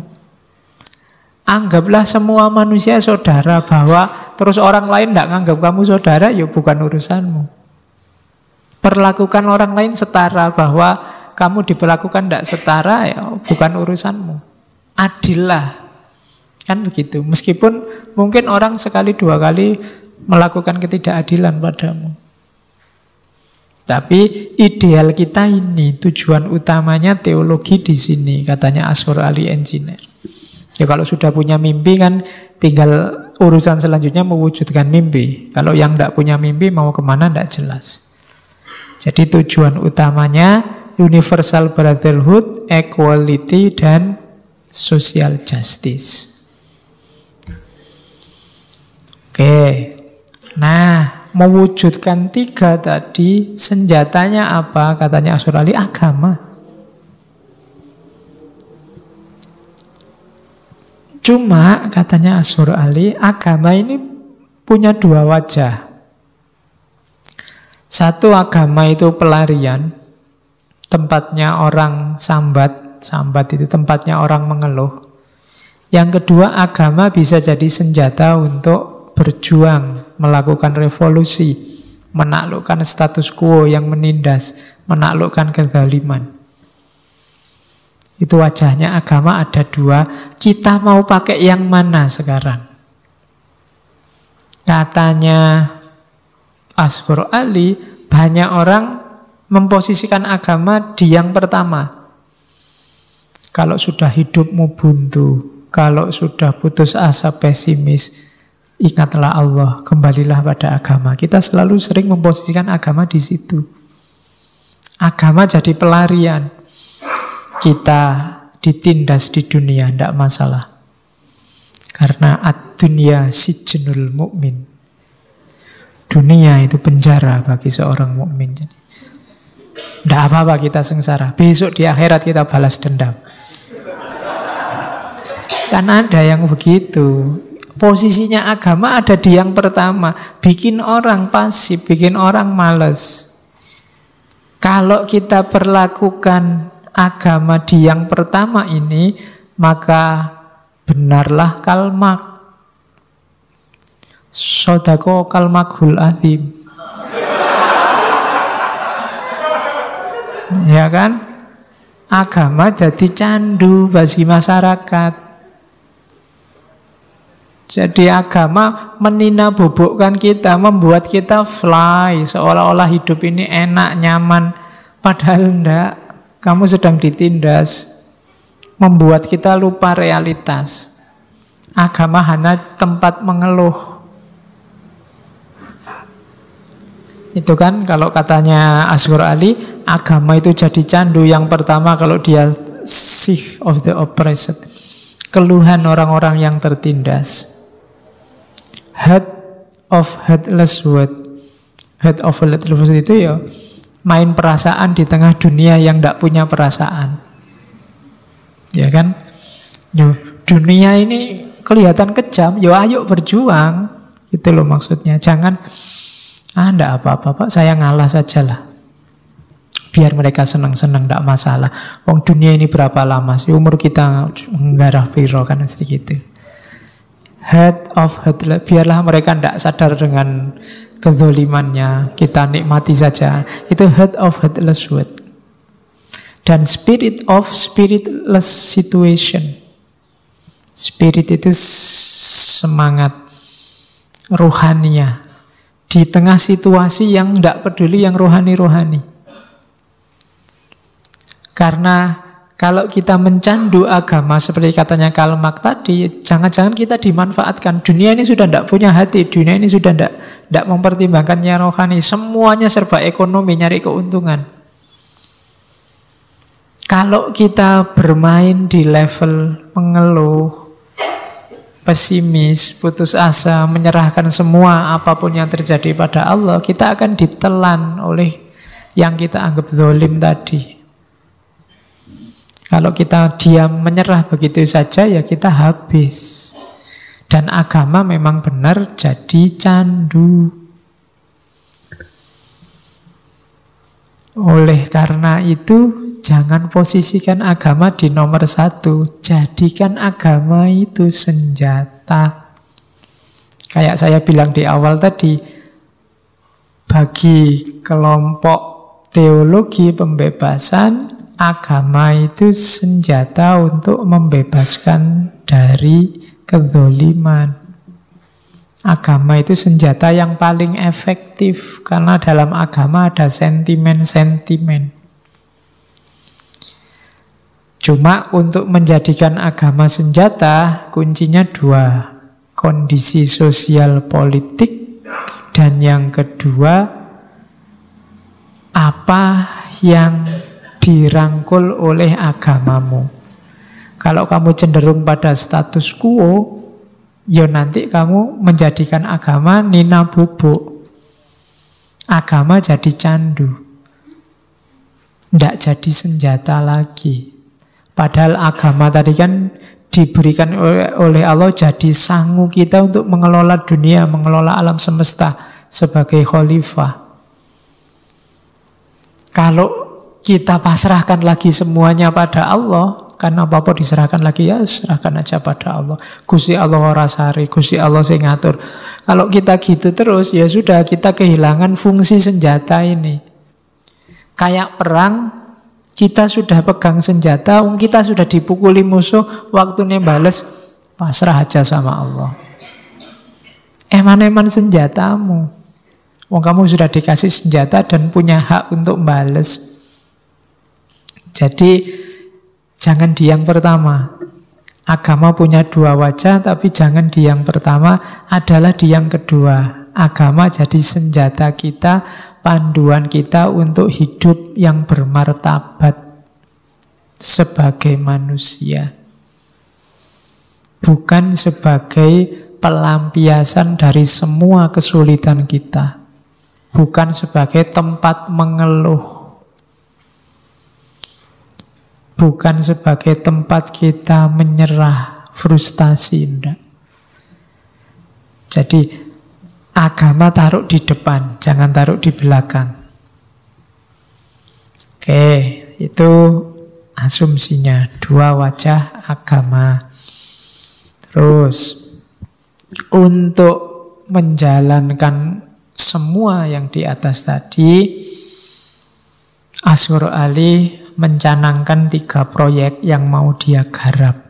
Anggaplah semua manusia saudara, bahwa terus orang lain enggak nganggap kamu saudara, ya bukan urusanmu. Perlakukan orang lain setara, bahwa kamu diperlakukan enggak setara, ya bukan urusanmu. Adil lah. Kan begitu. Meskipun mungkin orang sekali dua kali melakukan ketidakadilan padamu. Tapi ideal kita ini, tujuan utamanya teologi di sini, katanya Ashur Ali Engineer. Ya kalau sudah punya mimpi kan tinggal urusan selanjutnya mewujudkan mimpi. Kalau yang tidak punya mimpi mau kemana tidak jelas. Jadi tujuan utamanya universal brotherhood, equality, dan social justice. Oke. Nah, mewujudkan tiga tadi, senjatanya apa? Katanya Ashur Ali, agama. Cuma, katanya Ashur Ali, agama ini punya dua wajah. Satu, agama itu pelarian, tempatnya orang sambat. Sambat itu tempatnya orang mengeluh. Yang kedua, agama bisa jadi senjata untuk berjuang, melakukan revolusi, menaklukkan status quo yang menindas, menaklukkan kezaliman. Itu wajahnya agama ada dua. Kita mau pakai yang mana sekarang? Katanya Ashur Ali, banyak orang memposisikan agama di yang pertama. Kalau sudah hidupmu buntu, kalau sudah putus asa, pesimis, ingatlah Allah, kembalilah pada agama. Kita selalu sering memposisikan agama di situ. Agama jadi pelarian. Kita ditindas di dunia, tidak masalah. Karena ad-dunya sijnul mukmin. Dunia itu penjara bagi seorang mukmin. Tidak apa-apa kita sengsara. Besok di akhirat kita balas dendam. Kan ada yang begitu. Posisinya agama ada di yang pertama. Bikin orang pasif, bikin orang malas. Kalau kita perlakukan agama di yang pertama ini, maka benarlah Karl Marx. Sodako kalmaghul azim. Ya kan? Agama jadi candu bagi masyarakat. Jadi agama menina-bobokkan kita, membuat kita fly, seolah-olah hidup ini enak, nyaman. Padahal enggak, kamu sedang ditindas. Membuat kita lupa realitas. Agama hanya tempat mengeluh. Itu kan kalau katanya Asghar Ali, agama itu jadi candu yang pertama kalau dia sigh of the oppressed. Keluhan orang-orang yang tertindas. Head of headless world. Head of headless world itu ya main perasaan di tengah dunia yang tidak punya perasaan. Ya kan? Yo, dunia ini kelihatan kejam, yo ayo berjuang. Itu loh maksudnya. Jangan enggak apa-apa Pak, saya ngalah sajalah. Biar mereka senang-senang, enggak masalah. Wong dunia ini berapa lama sih? Umur kita nggarah piro kan mesti gitu. Head of headless, biarlah mereka enggak sadar dengan kezolimannya, kita nikmati saja. Itu head of headless world. Dan spirit of spiritless situation. Spirit itu semangat rohania di tengah situasi yang tidak peduli yang rohani-rohani. Karena kalau kita mencandu agama seperti katanya Karl Marx tadi, jangan-jangan kita dimanfaatkan. Dunia ini sudah tidak punya hati, dunia ini sudah tidak mempertimbangkannya rohani. Semuanya serba ekonomi, nyari keuntungan. Kalau kita bermain di level mengeluh, pesimis, putus asa, menyerahkan semua apapun yang terjadi pada Allah, kita akan ditelan oleh yang kita anggap zalim tadi. Kalau kita diam menyerah begitu saja, ya kita habis. Dan agama memang benar jadi candu. Oleh karena itu, jangan posisikan agama di nomor satu. Jadikan agama itu senjata. Kayak saya bilang di awal tadi, bagi kelompok teologi pembebasan, agama itu senjata untuk membebaskan dari kezoliman. Agama itu senjata yang paling efektif, karena dalam agama ada sentimen-sentimen. Cuma untuk menjadikan agama senjata, kuncinya dua. Kondisi sosial politik, dan yang kedua, apa yang dirangkul oleh agamamu. Kalau kamu cenderung pada status quo, ya nanti kamu menjadikan agama nina bobo. Agama jadi candu, tidak jadi senjata lagi. Padahal agama tadi kan diberikan oleh Allah jadi sangu kita untuk mengelola dunia, mengelola alam semesta sebagai khalifah. Kalau kita pasrahkan lagi semuanya pada Allah, kan apa-apa diserahkan lagi, ya serahkan aja pada Allah. Gusti Allah ora sari, Gusti Allah sing ngatur. Kalau kita gitu terus, ya sudah, kita kehilangan fungsi senjata ini. Kayak perang, kita sudah pegang senjata, kita sudah dipukuli musuh, waktunya bales, pasrah aja sama Allah. Eman-eman senjatamu. Wong kamu sudah dikasih senjata dan punya hak untuk bales. Jadi jangan di yang pertama. Agama punya dua wajah, tapi jangan di yang pertama, adalah di yang kedua. Agama jadi senjata kita, panduan kita untuk hidup yang bermartabat sebagai manusia. Bukan sebagai pelampiasan dari semua kesulitan kita. Bukan sebagai tempat mengeluh. Bukan sebagai tempat kita menyerah, frustasi, enggak. Jadi agama taruh di depan, jangan taruh di belakang. Oke, itu asumsinya, dua wajah agama. Terus untuk menjalankan semua yang di atas tadi, Asy'ari mencanangkan 3 proyek yang mau dia garap.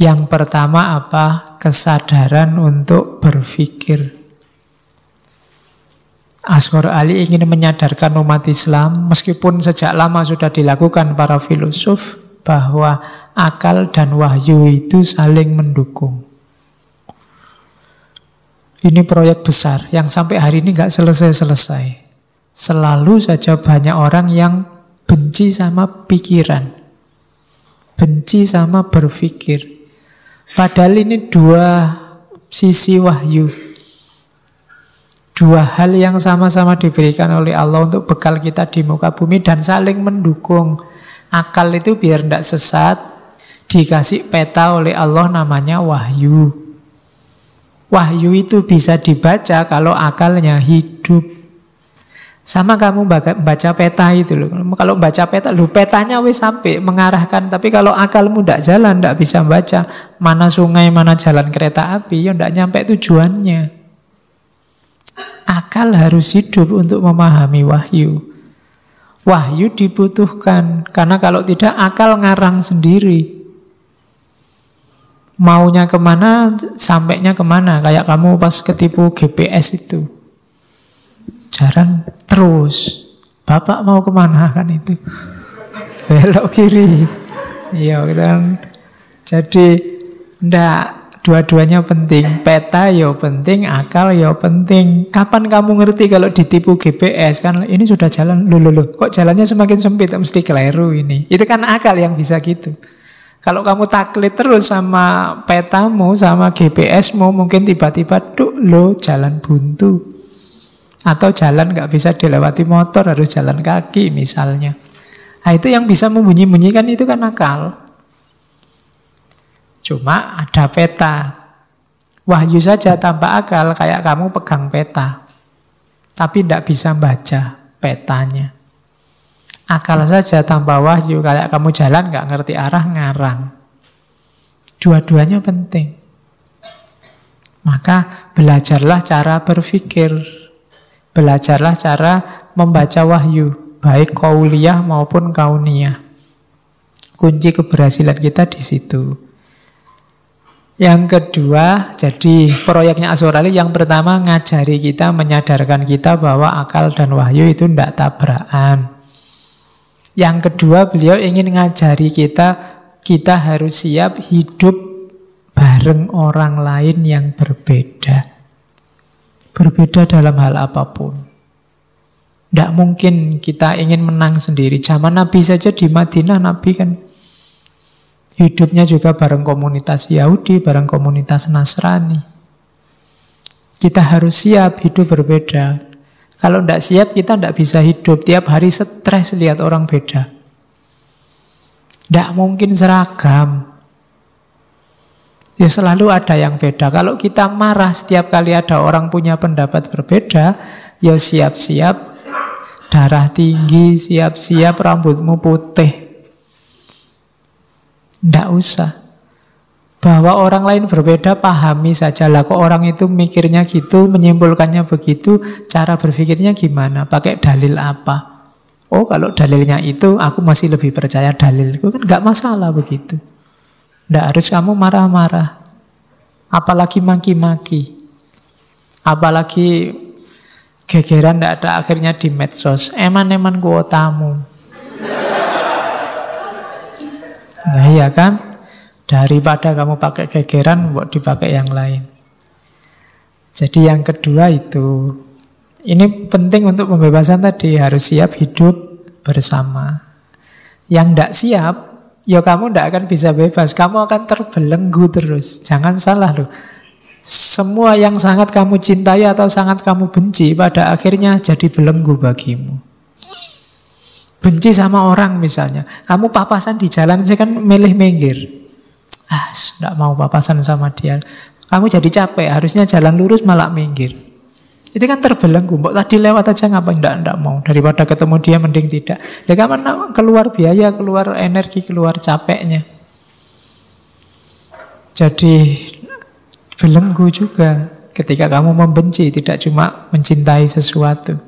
Yang pertama apa? Kesadaran untuk berpikir. Asy'ari ingin menyadarkan umat Islam, meskipun sejak lama sudah dilakukan para filosof, bahwa akal dan wahyu itu saling mendukung. Ini proyek besar yang sampai hari ini nggak selesai-selesai. Selalu saja banyak orang yang benci sama pikiran, benci sama berpikir. Padahal ini 2 sisi wahyu, 2 hal yang sama-sama diberikan oleh Allah untuk bekal kita di muka bumi dan saling mendukung. Akal itu biar tidak sesat, dikasih peta oleh Allah namanya wahyu. Wahyu itu bisa dibaca kalau akalnya hidup. Sama kamu baca peta itu loh. Kalau baca peta, petanya wis sampai mengarahkan. Tapi kalau akalmu tidak jalan, tidak bisa baca mana sungai, mana jalan kereta api, ya tidak nyampe tujuannya. Akal harus hidup untuk memahami wahyu. Wahyu dibutuhkan, karena kalau tidak akal ngarang sendiri. Maunya kemana, sampainya kemana. Kayak kamu pas ketipu GPS itu. Jalan terus. Bapak mau kemana kan itu? Belok kiri. Iya kan. Jadi ndak, dua-duanya penting. Peta ya penting, akal ya penting. Kapan kamu ngerti kalau ditipu GPS kan ini sudah jalan loh. Kok jalannya semakin sempit, mesti keliru ini. Itu kan akal yang bisa gitu. Kalau kamu taklid terus sama petamu, sama GPSmu, mungkin tiba-tiba jalan buntu. Atau jalan nggak bisa dilewati motor, harus jalan kaki misalnya. Nah, itu yang bisa membunyi-bunyikan itu kan akal. Cuma ada peta. Wahyu saja tanpa akal, kayak kamu pegang peta. Tapi tidak bisa baca petanya. Akal saja tanpa wahyu, kayak kamu jalan nggak ngerti arah, ngarang. Dua-duanya penting. Maka belajarlah cara berpikir. Belajarlah cara membaca wahyu, baik qauliyah maupun kauniyah. Kunci keberhasilan kita di situ. Yang kedua, jadi proyeknya Asy'ari yang pertama ngajari kita, menyadarkan kita bahwa akal dan wahyu itu tidak tabrakan. Yang kedua, beliau ingin ngajari kita harus siap hidup bareng orang lain yang berbeda. Berbeda dalam hal apapun. Tidak mungkin kita ingin menang sendiri. Zaman Nabi saja di Madinah, Nabi kan hidupnya juga bareng komunitas Yahudi, bareng komunitas Nasrani. Kita harus siap hidup berbeda. Kalau tidak siap, kita tidak bisa hidup. Tiap hari stres lihat orang beda. Tidak mungkin seragam. Ya selalu ada yang beda. Kalau kita marah setiap kali ada orang punya pendapat berbeda, ya siap-siap darah tinggi, siap-siap rambutmu putih. Tidak usah. Bahwa orang lain berbeda, pahami saja lah. Kok orang itu mikirnya gitu, menyimpulkannya begitu, cara berpikirnya gimana, pakai dalil apa. Oh kalau dalilnya itu, aku masih lebih percaya dalilku. Kan nggak masalah begitu. Tidak harus kamu marah-marah. Apalagi maki-maki. Apalagi gegeran tidak ada akhirnya di medsos. Eman-eman kuotamu. Nah iya kan? Daripada kamu pakai gegeran, buat dipakai yang lain. Jadi yang kedua itu, ini penting untuk pembebasan tadi, harus siap hidup bersama. Yang tidak siap, ya kamu tidak akan bisa bebas, kamu akan terbelenggu terus. Jangan salah loh, semua yang sangat kamu cintai atau sangat kamu benci pada akhirnya jadi belenggu bagimu. Benci sama orang misalnya, kamu papasan di jalan aja kan milih minggir. Tidak mau papasan sama dia. Kamu jadi capek, harusnya jalan lurus malah minggir. Itu kan terbelenggu. Mbok tadi lewat aja ngapain? Tidak mau. Daripada ketemu dia mending tidak. Ya karena keluar biaya, keluar energi, keluar capeknya. Jadi belenggu juga ketika kamu membenci, tidak cuma mencintai sesuatu.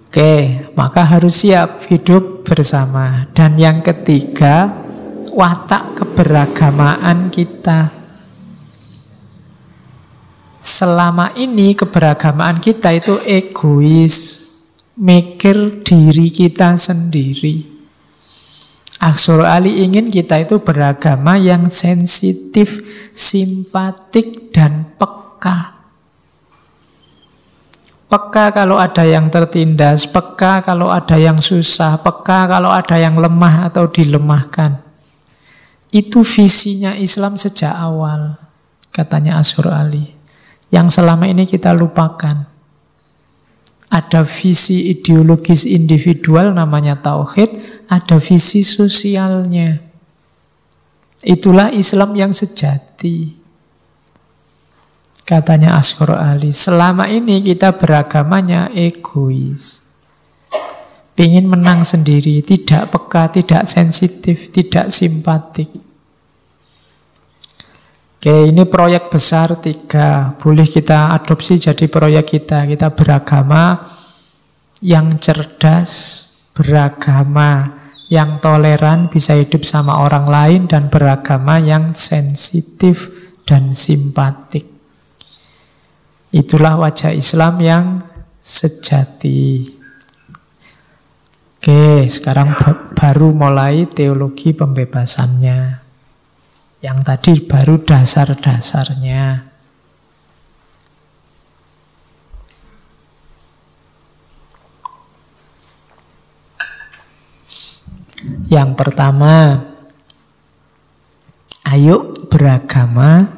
Oke, maka harus siap hidup bersama. Dan yang ketiga, watak keberagamaan kita. Selama ini keberagamaan kita itu egois, mikir diri kita sendiri. Asy'ariyah Ali ingin kita itu beragama yang sensitif, simpatik, dan peka. Peka kalau ada yang tertindas, peka kalau ada yang susah, peka kalau ada yang lemah atau dilemahkan. Itu visinya Islam sejak awal, katanya Asy'ariyah Ali, yang selama ini kita lupakan. Ada visi ideologis individual namanya tauhid, ada visi sosialnya. Itulah Islam yang sejati. Katanya Asy'ariyah Ali, selama ini kita beragamanya egois. Pingin menang sendiri, tidak peka, tidak sensitif, tidak simpatik. Oke, ini proyek besar 3. Boleh kita adopsi jadi proyek kita. Kita beragama yang cerdas, beragama yang toleran, bisa hidup sama orang lain, dan beragama yang sensitif dan simpatik. Itulah wajah Islam yang sejati. Oke, sekarang baru mulai teologi pembebasannya. Yang tadi baru dasar-dasarnya. Yang pertama, ayo beragama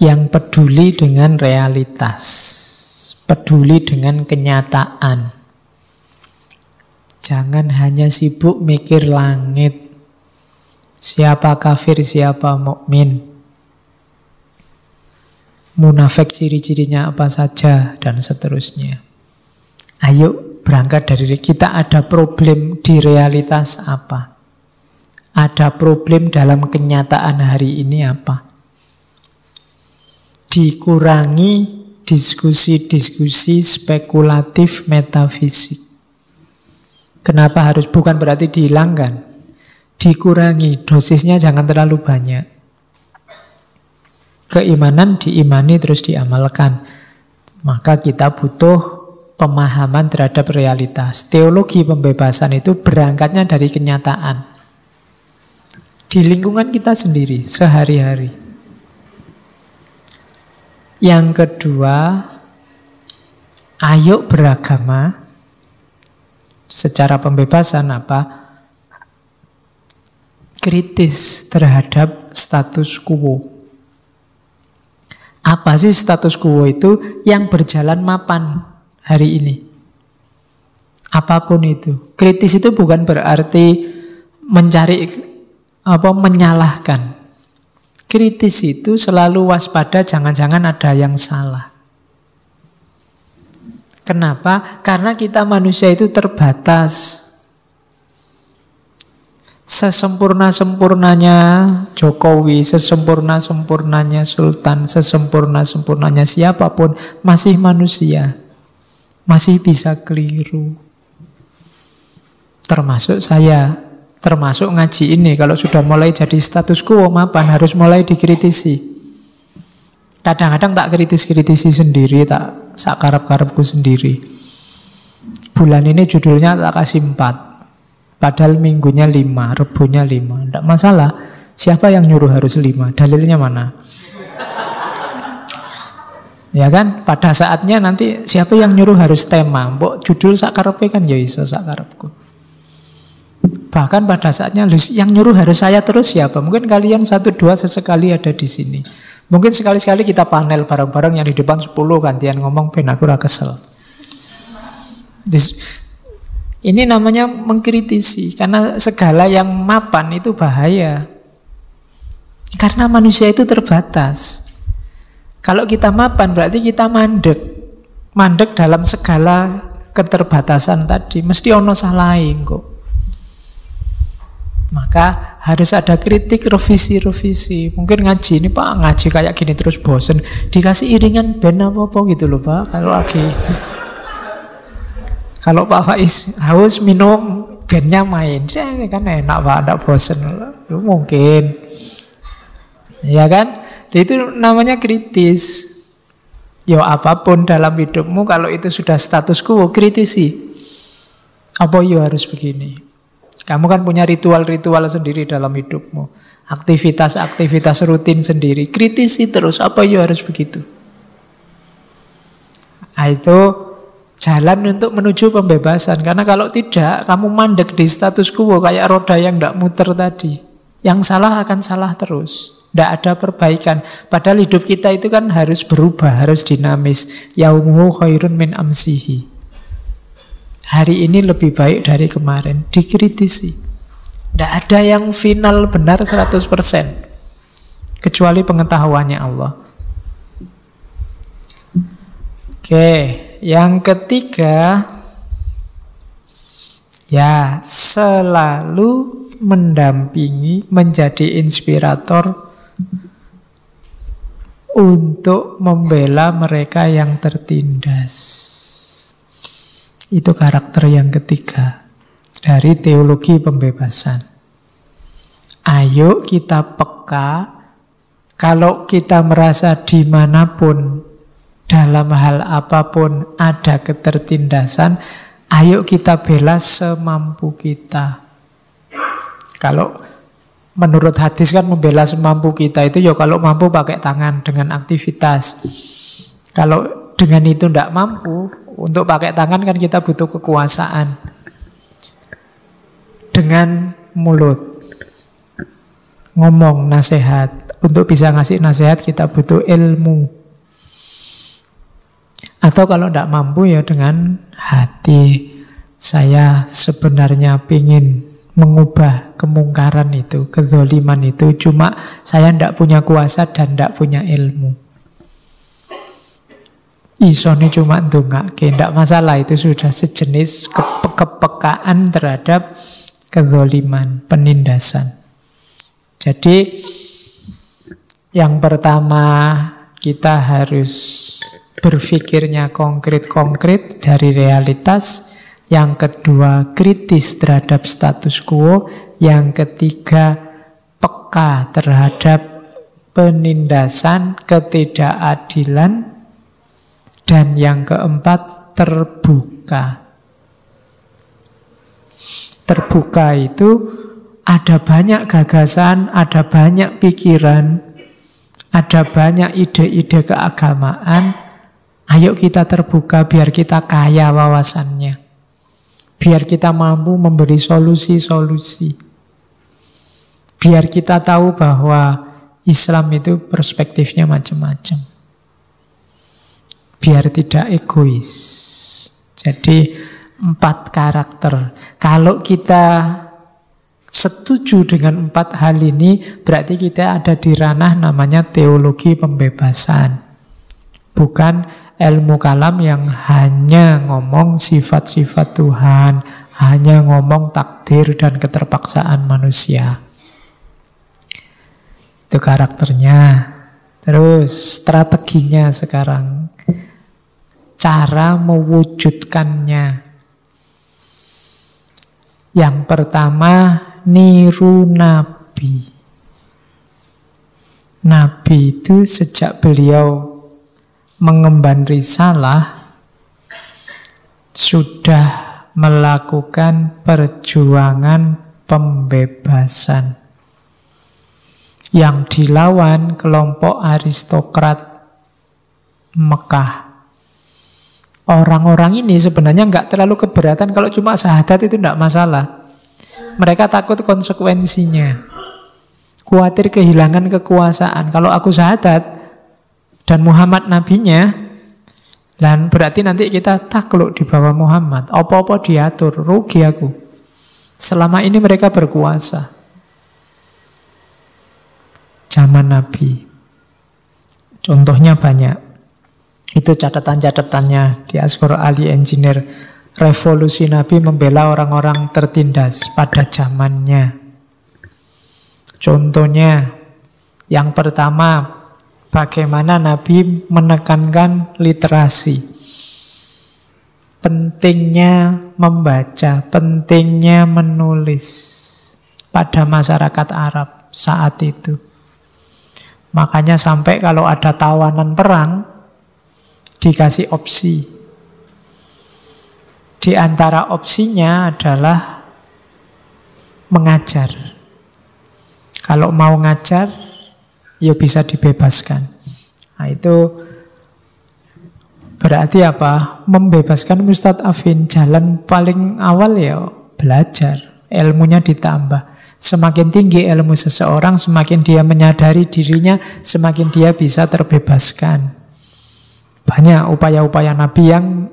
yang peduli dengan realitas, peduli dengan kenyataan. Jangan hanya sibuk mikir langit, siapa kafir, siapa mukmin, munafik ciri-cirinya apa saja, dan seterusnya. Ayo berangkat dari kita, ada problem di realitas apa? Ada problem dalam kenyataan hari ini apa? Dikurangi diskusi-diskusi spekulatif metafisik. Kenapa harus? Bukan berarti dihilangkan. Dikurangi, dosisnya jangan terlalu banyak. Keimanan diimani terus diamalkan. Maka kita butuh pemahaman terhadap realitas. Teologi pembebasan itu berangkatnya dari kenyataan. Di lingkungan kita sendiri, sehari-hari. Yang kedua, ayo beragama secara pembebasan apa? Kritis terhadap status quo. Apa sih status quo itu? Yang berjalan mapan hari ini. Apapun itu. Kritis itu bukan berarti mencari menyalahkan. Kritis itu selalu waspada, jangan-jangan ada yang salah. Kenapa? Karena kita manusia itu terbatas. Sesempurna-sempurnanya Jokowi, sesempurna-sempurnanya Sultan, sesempurna-sempurnanya siapapun, masih manusia. Masih bisa keliru. Termasuk saya. Termasuk ngaji ini, kalau sudah mulai jadi status quo mapan, harus mulai dikritisi. Kadang-kadang tak kritis-kritisi sendiri, tak sakarep-karepku sendiri. Bulan ini judulnya tak kasih 4, padahal minggunya 5, rebunya 5. Tidak masalah, siapa yang nyuruh harus 5? Dalilnya mana? Ya kan, pada saatnya nanti siapa yang nyuruh harus tema. Mbok judul sakarepe kan ya iso sakarepku. Bahkan pada saatnya yang nyuruh harus saya terus siapa? Mungkin kalian 1-2 sesekali ada di sini. Mungkin sekali-sekali kita panel bareng-bareng yang di depan 10 gantian ngomong ben aku ora kesel. Ini namanya mengkritisi, karena segala yang mapan itu bahaya. Karena manusia itu terbatas. Kalau kita mapan berarti kita mandek. Mandek dalam segala keterbatasan tadi. Mesti ono salahin kok. Maka harus ada kritik, revisi. Mungkin ngaji ini Pak, ngaji kayak gini terus bosen. Dikasih iringan ben apa-apa gitu loh Pak. Kalau Pak Faiz haus minum, bandnya main. Ya, kan enak Pak, tidak bosen. Mungkin. Ya kan? Itu namanya kritis. Ya apapun dalam hidupmu, kalau itu sudah status quo, kritisi. Apa ya harus begini? Kamu kan punya ritual-ritual sendiri dalam hidupmu. Aktivitas-aktivitas rutin sendiri. Kritisi terus, apa ya harus begitu? Nah, itu jalan untuk menuju pembebasan. Karena kalau tidak, kamu mandek di status quo kayak roda yang tidak muter tadi. Yang salah akan salah terus. Tidak ada perbaikan. Padahal hidup kita itu kan harus berubah, harus dinamis. Yaumuhu khairun min amsihi. Hari ini lebih baik dari kemarin. Dikritisi. Tidak ada yang final benar 100%. Kecuali pengetahuannya Allah. Oke, yang ketiga, ya selalu mendampingi, menjadi inspirator untuk membela mereka yang tertindas. Itu karakter yang ketiga dari teologi pembebasan. Ayo kita peka. Kalau kita merasa dimanapun, dalam hal apapun ada ketertindasan, ayo kita bela semampu kita. Kalau menurut hadis kan membela semampu kita itu ya kalau mampu pakai tangan dengan aktivitas. Kalau dengan itu tidak mampu, untuk pakai tangan kan kita butuh kekuasaan. Dengan mulut. Ngomong, nasihat. Untuk bisa ngasih nasihat kita butuh ilmu. Atau kalau tidak mampu ya dengan hati. Saya sebenarnya ingin mengubah kemungkaran itu, kezoliman itu. Cuma saya tidak punya kuasa dan tidak punya ilmu. Isone cuma ndongake, tidak masalah. Itu sudah sejenis kepekaan terhadap kezoliman, penindasan. Jadi yang pertama kita harus berpikirnya konkret-konkret dari realitas. Yang kedua, kritis terhadap status quo. Yang ketiga, peka terhadap penindasan, ketidakadilan. Dan yang keempat, terbuka. Terbuka itu ada banyak gagasan, ada banyak pikiran, ada banyak ide-ide keagamaan. Ayo kita terbuka biar kita kaya wawasannya. Biar kita mampu memberi solusi-solusi. Biar kita tahu bahwa Islam itu perspektifnya macam-macam. Biar tidak egois. Jadi 4 karakter. Kalau kita setuju dengan 4 hal ini, berarti kita ada di ranah namanya teologi pembebasan. Bukan ilmu kalam yang hanya ngomong sifat-sifat Tuhan, hanya ngomong takdir dan keterpaksaan manusia. Itu karakternya. Terus strateginya sekarang. Cara mewujudkannya. Yang pertama, niru Nabi. Nabi itu sejak beliau mengemban risalah sudah melakukan perjuangan pembebasan. Yang dilawan kelompok aristokrat Mekah. Orang-orang ini sebenarnya nggak terlalu keberatan kalau cuma syahadat itu tidak masalah. Mereka takut konsekuensinya. Khawatir kehilangan kekuasaan. Kalau aku syahadat dan Muhammad nabinya, dan berarti nanti kita takluk di bawah Muhammad. Apa-apa diatur, rugi aku. Selama ini mereka berkuasa. Zaman Nabi. Contohnya banyak. Itu catatan-catatannya di Asghar Ali Engineer. Revolusi Nabi membela orang-orang tertindas pada zamannya. Contohnya, yang pertama, bagaimana Nabi menekankan literasi. Pentingnya membaca, pentingnya menulis pada masyarakat Arab saat itu. Makanya sampai kalau ada tawanan perang, dikasih opsi. Di antara opsinya adalah mengajar. Kalau mau ngajar, ya bisa dibebaskan. Nah, itu berarti apa? Membebaskan mustad'afin. Jalan paling awal ya belajar. Ilmunya ditambah. Semakin tinggi ilmu seseorang, semakin dia menyadari dirinya, semakin dia bisa terbebaskan. Banyak upaya-upaya Nabi yang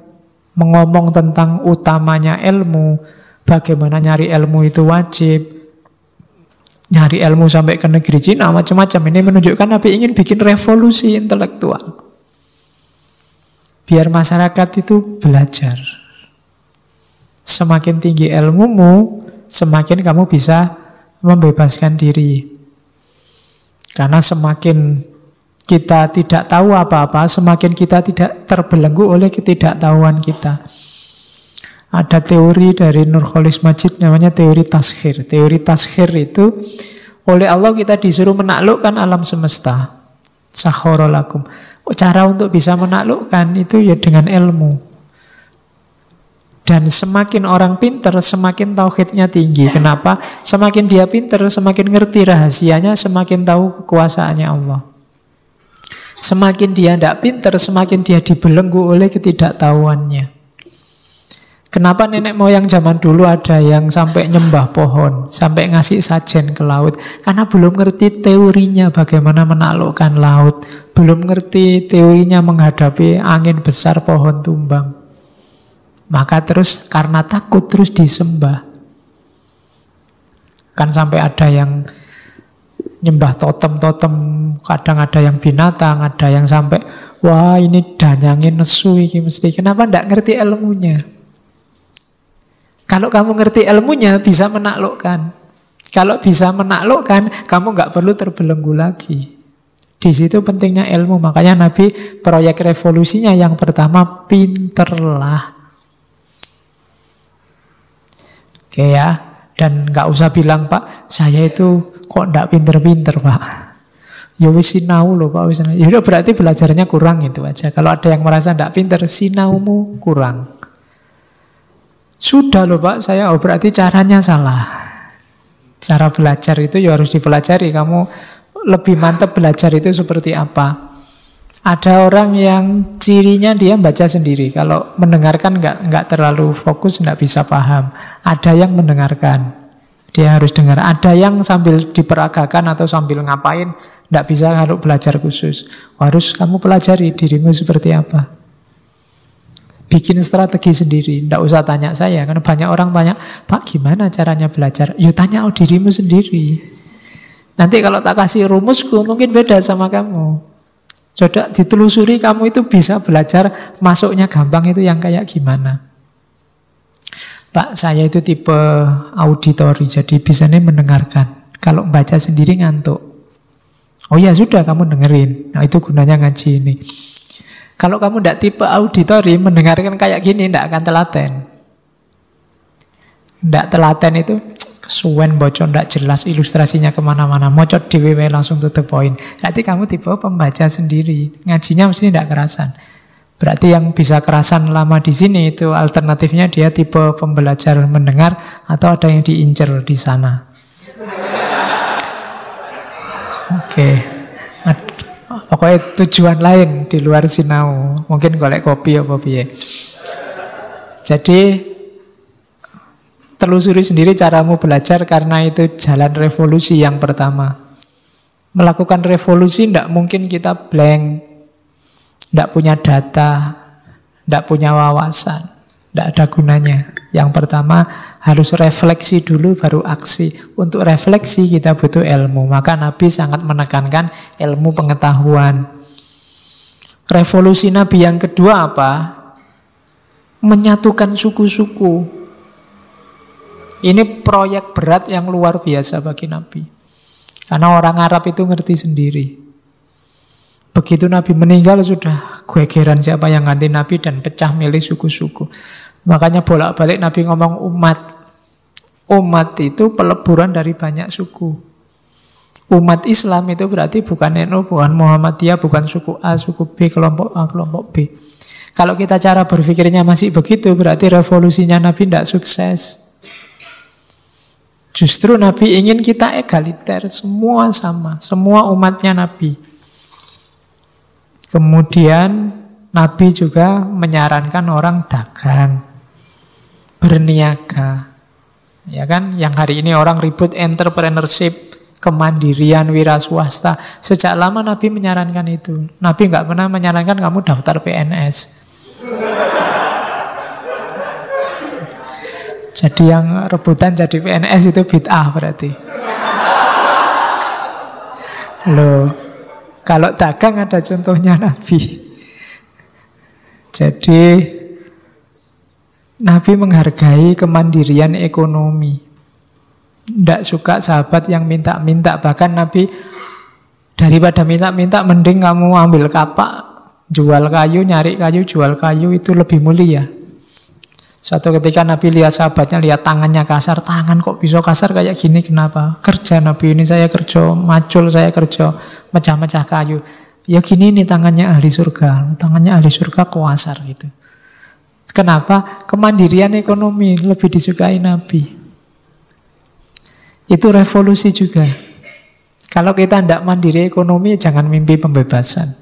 mengomong tentang utamanya ilmu, bagaimana nyari ilmu itu wajib, nyari ilmu sampai ke negeri Cina, macam-macam. Ini menunjukkan Nabi ingin bikin revolusi intelektual. Biar masyarakat itu belajar. Semakin tinggi ilmumu, semakin kamu bisa membebaskan diri. Karena semakin kita tidak tahu apa-apa, semakin kita tidak terbelenggu oleh ketidaktahuan kita. Ada teori dari Nurcholish Majid namanya teori taskhir. Teori taskhir itu oleh Allah kita disuruh menaklukkan alam semesta. Sakhara lakum. Cara untuk bisa menaklukkan itu ya dengan ilmu. Dan semakin orang pinter, semakin tauhidnya tinggi. Kenapa? Semakin dia pinter, semakin ngerti rahasianya, semakin tahu kekuasaannya Allah. Semakin dia tidak pinter, semakin dia dibelenggu oleh ketidaktahuannya. Kenapa nenek moyang zaman dulu ada yang sampai nyembah pohon, sampai ngasih sajen ke laut? Karena belum ngerti teorinya bagaimana menaklukkan laut. Belum ngerti teorinya menghadapi angin besar, pohon tumbang. Maka terus karena takut terus disembah. Kan sampai ada yang nyembah totem-totem, kadang ada yang binatang, ada yang sampai wah ini danyangin nesu ini mesti. Kenapa tidak ngerti ilmunya? Kalau kamu ngerti ilmunya bisa menaklukkan. Kalau bisa menaklukkan, kamu nggak perlu terbelenggu lagi. Di situ pentingnya ilmu. Makanya Nabi proyek revolusinya yang pertama pinterlah. Oke ya. Dan nggak usah bilang Pak, saya itu kok ndak pinter-pinter Pak. Ya wis sinau loh Pak, wis sinau. Ya udah berarti belajarnya kurang itu aja. Kalau ada yang merasa ndak pinter, sinaumu kurang. Sudah loh Pak, saya berarti caranya salah. Cara belajar itu ya harus dipelajari. Kamu lebih mantap belajar itu seperti apa. Ada orang yang cirinya dia baca sendiri. Kalau mendengarkan nggak terlalu fokus, nggak bisa paham. Ada yang mendengarkan, dia harus dengar. Ada yang sambil diperagakan atau sambil ngapain, nggak bisa kalau belajar khusus. Harus kamu pelajari dirimu seperti apa. Bikin strategi sendiri, tidak usah tanya saya. Karena banyak orang tanya, Pak gimana caranya belajar? Ya tanya dirimu sendiri. Nanti kalau tak kasih rumusku mungkin beda sama kamu. Coba ditelusuri kamu itu bisa belajar masuknya gampang itu yang kayak gimana. Pak saya itu tipe auditori, jadi bisanya mendengarkan. Kalau baca sendiri ngantuk. Oh ya sudah kamu dengerin. Nah itu gunanya ngaji ini. Kalau kamu tidak tipe auditori, mendengarkan kayak gini, tidak akan telaten. Tidak telaten itu kesuwen bocor, tidak jelas ilustrasinya kemana-mana. Mocot di WW langsung to the point. Berarti kamu tipe pembaca sendiri. Ngajinya mesti tidak kerasan. Berarti yang bisa kerasan lama di sini itu alternatifnya dia tipe pembelajar mendengar atau ada yang diincer di sana. Oke. Pokoknya tujuan lain di luar sinau. Mungkin golek kopi apa piye. Jadi telusuri sendiri caramu belajar, karena itu jalan revolusi yang pertama. Melakukan revolusi tidak mungkin kita blank, tidak punya data, tidak punya wawasan, tidak ada gunanya. Yang pertama harus refleksi dulu baru aksi. Untuk refleksi kita butuh ilmu. Maka Nabi sangat menekankan ilmu pengetahuan. Revolusi Nabi yang kedua apa? Menyatukan suku-suku. Ini proyek berat yang luar biasa bagi Nabi. Karena orang Arab itu ngerti sendiri. Begitu Nabi meninggal sudah gegeran siapa yang ganti Nabi dan pecah milih suku-suku. Makanya bolak-balik Nabi ngomong umat. Umat itu peleburan dari banyak suku. Umat Islam itu berarti bukan NU, bukan Muhammadiyah, bukan suku A, suku B, kelompok A, kelompok B. Kalau kita cara berpikirnya masih begitu, berarti revolusinya Nabi tidak sukses. Justru Nabi ingin kita egaliter, semua sama, semua umatnya Nabi. Kemudian Nabi juga menyarankan orang dagang, berniaga. Ya kan, yang hari ini orang ribut entrepreneurship, kemandirian, wira swasta. Sejak lama Nabi menyarankan itu. Nabi nggak pernah menyarankan kamu daftar PNS. Jadi yang rebutan jadi PNS itu bid'ah berarti. Loh, kalau dagang ada contohnya Nabi. Jadi Nabi menghargai kemandirian ekonomi. Tidak suka sahabat yang minta-minta. Bahkan Nabi daripada minta-minta mending kamu ambil kapak, jual kayu, nyari kayu, jual kayu, itu lebih mulia. Suatu ketika Nabi lihat sahabatnya, lihat tangannya kasar. Tangan kok bisa kasar kayak gini, kenapa? Kerja Nabi ini, saya kerja macul, saya kerja mecah-mecah kayu. Ya gini nih tangannya ahli surga. Tangannya ahli surga kuasar gitu. Kenapa? Kemandirian ekonomi lebih disukai Nabi. Itu revolusi juga. Kalau kita tidak mandiri ekonomi, jangan mimpi pembebasan.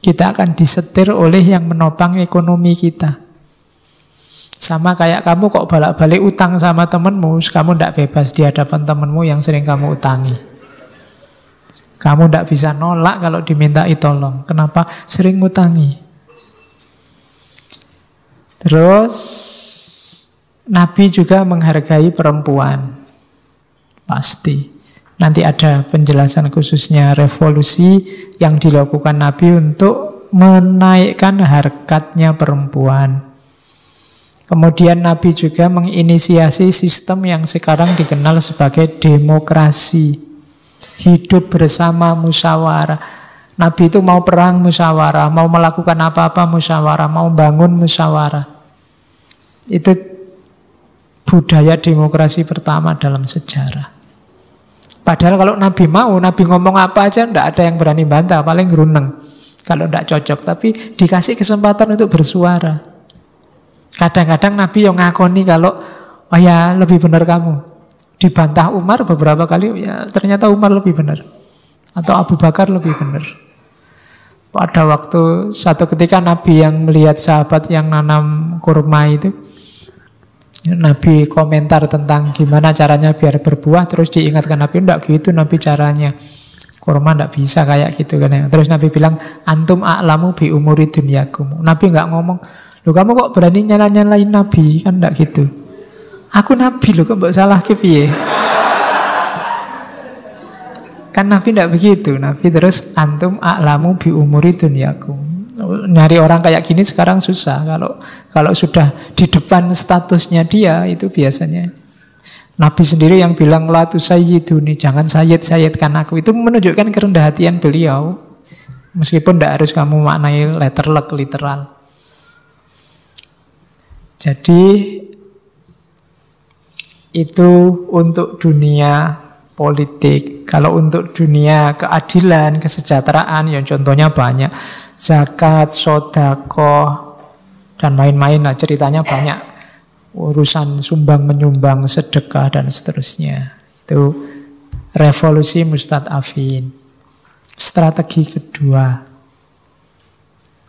Kita akan disetir oleh yang menopang ekonomi kita. Sama kayak kamu kok balik-balik utang sama temenmu, kamu tidak bebas di hadapan temenmu yang sering kamu utangi. Kamu tidak bisa nolak kalau dimintai tolong. Kenapa? Sering utangi. Terus Nabi juga menghargai perempuan. Pasti. Nanti ada penjelasan khususnya revolusi yang dilakukan Nabi untuk menaikkan harkatnya perempuan. Kemudian Nabi juga menginisiasi sistem yang sekarang dikenal sebagai demokrasi. Hidup bersama musyawarah. Nabi itu mau perang musyawarah, mau melakukan apa-apa musyawarah, mau bangun musyawarah. Itu budaya demokrasi pertama dalam sejarah. Padahal kalau Nabi mau, Nabi ngomong apa aja tidak ada yang berani bantah, paling geruneng kalau tidak cocok. Tapi dikasih kesempatan untuk bersuara. Kadang-kadang Nabi yang ngakoni kalau oh ya lebih benar kamu. Dibantah Umar beberapa kali, ya ternyata Umar lebih benar. Atau Abu Bakar lebih benar. Pada waktu satu ketika Nabi yang melihat sahabat yang nanam kurma itu, Nabi komentar tentang gimana caranya biar berbuah. Terus diingatkan Nabi, enggak gitu Nabi caranya, kurma enggak bisa kayak gitu kan. Terus Nabi bilang, antum a'lamu bi umuri dunyakum. Nabi enggak ngomong, loh kamu kok berani nyala-nyalain Nabi, kan enggak gitu. Aku Nabi loh, kok mbok salah piye? Kan Nabi enggak begitu. Nabi terus antum a'lamu bi umuri dunyakum. Nyari orang kayak gini sekarang susah. Kalau sudah di depan statusnya dia, itu biasanya Nabi sendiri yang bilang la tusayyiduni, jangan sayyid-sayyidkan aku. Itu menunjukkan kerendahan hatian beliau. Meskipun tidak harus kamu maknai letterlek literal. Jadi itu untuk dunia politik. Kalau untuk dunia keadilan, kesejahteraan, yang contohnya banyak. Zakat, sedekah, dan main-main. Nah, ceritanya banyak. Urusan sumbang menyumbang, sedekah dan seterusnya. Itu revolusi mustad'afin. Strategi kedua.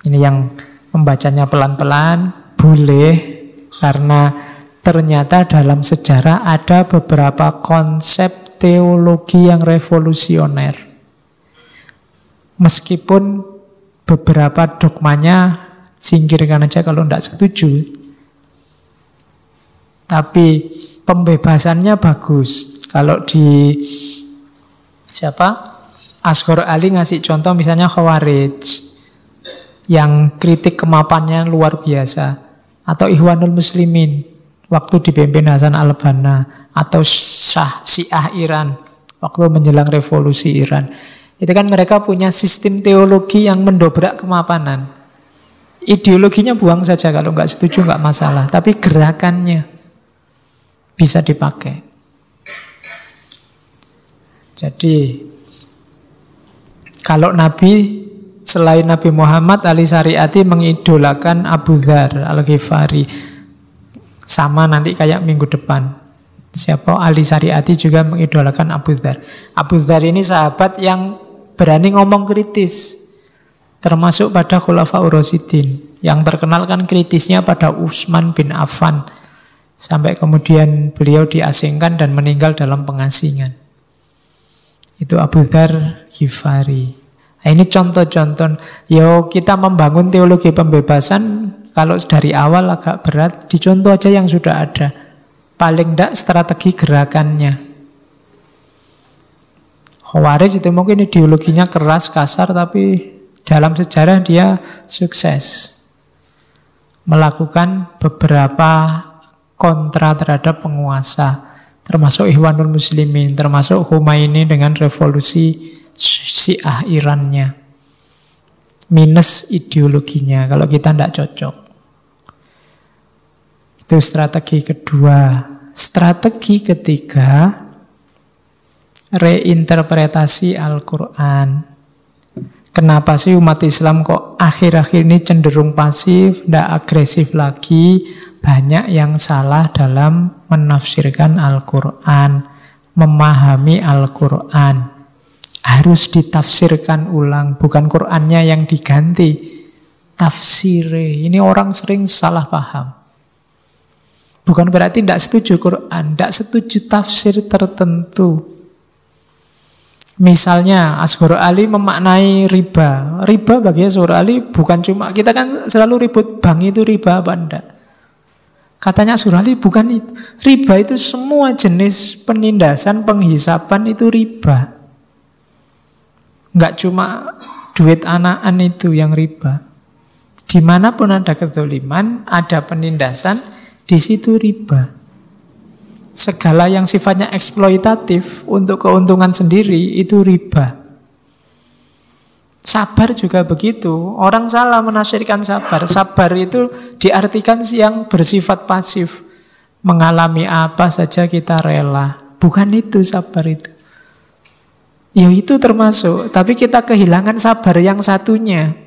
Ini yang membacanya pelan-pelan, boleh, karena ternyata dalam sejarah ada beberapa konsep teologi yang revolusioner. Meskipun beberapa dogmanya singkirkan aja kalau tidak setuju, tapi pembebasannya bagus. Kalau di Asghar Ali ngasih contoh misalnya Khawarij yang kritik kemapannya luar biasa, atau Ikhwanul Muslimin waktu dipimpin Hasan al-Banna, atau Syiah Iran waktu menjelang revolusi Iran. Itu kan mereka punya sistem teologi yang mendobrak kemapanan. Ideologinya buang saja, kalau nggak setuju nggak masalah, tapi gerakannya bisa dipakai. Jadi kalau Nabi, selain Nabi Muhammad, ahli syariati mengidolakan Abu Dzar Al-Ghifari. Sama nanti kayak minggu depan. Siapa ahli syariati juga mengidolakan Abu Dzar. Abu Dzar ini sahabat yang berani ngomong kritis, termasuk pada Khulafaur Rasyidin. Yang terkenal kan kritisnya pada Utsman bin Affan, sampai kemudian beliau diasingkan dan meninggal dalam pengasingan. Itu Abu Dzar Ghifari. Nah, ini contoh-contoh. Kita membangun teologi pembebasan, kalau dari awal agak berat, dicontoh aja yang sudah ada. Paling tidak strategi gerakannya. Khawarij itu mungkin ideologinya keras, kasar, tapi dalam sejarah dia sukses melakukan beberapa kontra terhadap penguasa, termasuk Ikhwanul Muslimin, termasuk Khomeini dengan revolusi Syiah Irannya. Minus ideologinya, kalau kita tidak cocok. Itu strategi kedua. Strategi ketiga, reinterpretasi Al-Quran. Kenapa sih umat Islam kok akhir-akhir ini cenderung pasif, tidak agresif lagi? Banyak yang salah dalam menafsirkan Al-Quran, memahami Al-Quran. Harus ditafsirkan ulang, bukan Qurannya yang diganti, tafsirnya. Ini orang sering salah paham. Bukan berarti tidak setuju Quran, tidak setuju tafsir tertentu. Misalnya Asghar Ali memaknai riba. Riba bagi Asghar Ali bukan cuma, kita kan selalu ribut bank itu riba apa enggak. Katanya Asghar Ali bukan itu. Riba itu semua jenis penindasan, penghisapan itu riba. Enggak cuma duit anakan itu yang riba. Dimanapun ada kezaliman, ada penindasan, di situ riba. Segala yang sifatnya eksploitatif untuk keuntungan sendiri itu riba. Sabar juga begitu. Orang salah menafsirkan sabar. Sabar itu diartikan yang bersifat pasif. Mengalami apa saja kita rela. Bukan itu sabar itu. Ya itu termasuk. Tapi kita kehilangan sabar yang satunya.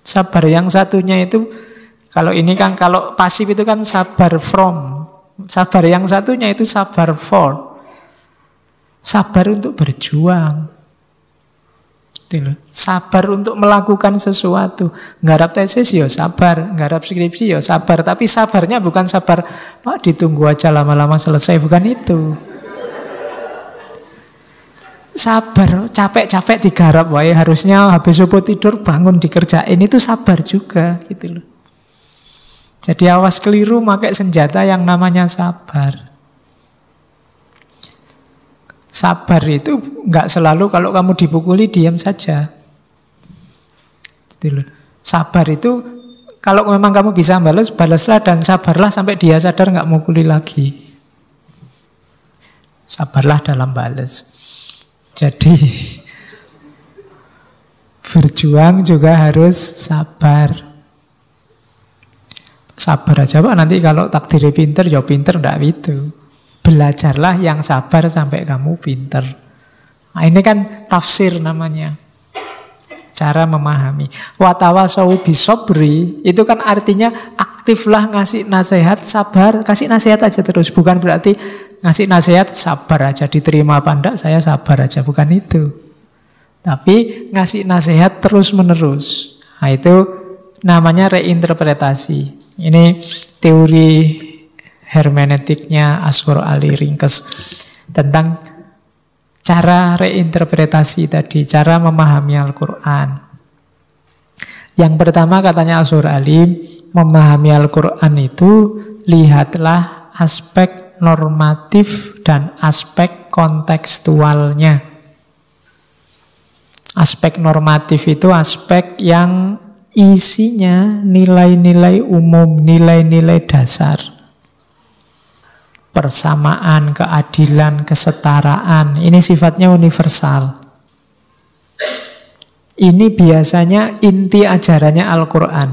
Sabar yang satunya itu, kalau ini kan, kalau pasif itu kan sabar from. Sabar yang satunya itu sabar for. Sabar untuk berjuang. Sabar untuk melakukan sesuatu. Nggarap tesis ya sabar, nggarap skripsi ya sabar. Tapi sabarnya bukan sabar, Pak ditunggu aja lama-lama selesai. Bukan itu. Sabar, capek-capek digarap, wae harusnya habis subuh tidur bangun dikerjain, itu sabar juga gitu loh. Jadi awas keliru pakai senjata yang namanya sabar. Sabar itu nggak selalu kalau kamu dipukuli diam saja. Gitu loh. Sabar itu kalau memang kamu bisa balas, balaslah dan sabarlah sampai dia sadar nggak mukuli lagi. Sabarlah dalam balas. Jadi berjuang juga harus sabar. Sabar aja Pak, nanti kalau takdirnya pinter, ya pinter, enggak itu. Belajarlah yang sabar sampai kamu pinter. Nah, ini kan tafsir namanya. Cara memahami. Watawasau bisobri, itu kan artinya aktiflah ngasih nasihat, sabar, kasih nasihat aja terus. Bukan berarti ngasih nasihat, sabar aja, diterima apa enggak, saya sabar aja. Bukan itu. Tapi ngasih nasihat terus-menerus. Nah, itu namanya reinterpretasi. Ini teori hermeneutiknya Ashur Ali Ringkes tentang cara reinterpretasi tadi, cara memahami Al-Quran. Yang pertama katanya Ashur Ali, memahami Al-Quran itu lihatlah aspek normatif dan aspek kontekstualnya. Aspek normatif itu aspek yang isinya nilai-nilai umum, nilai-nilai dasar. Persamaan, keadilan, kesetaraan. Ini sifatnya universal. Ini biasanya inti ajarannya Al-Quran.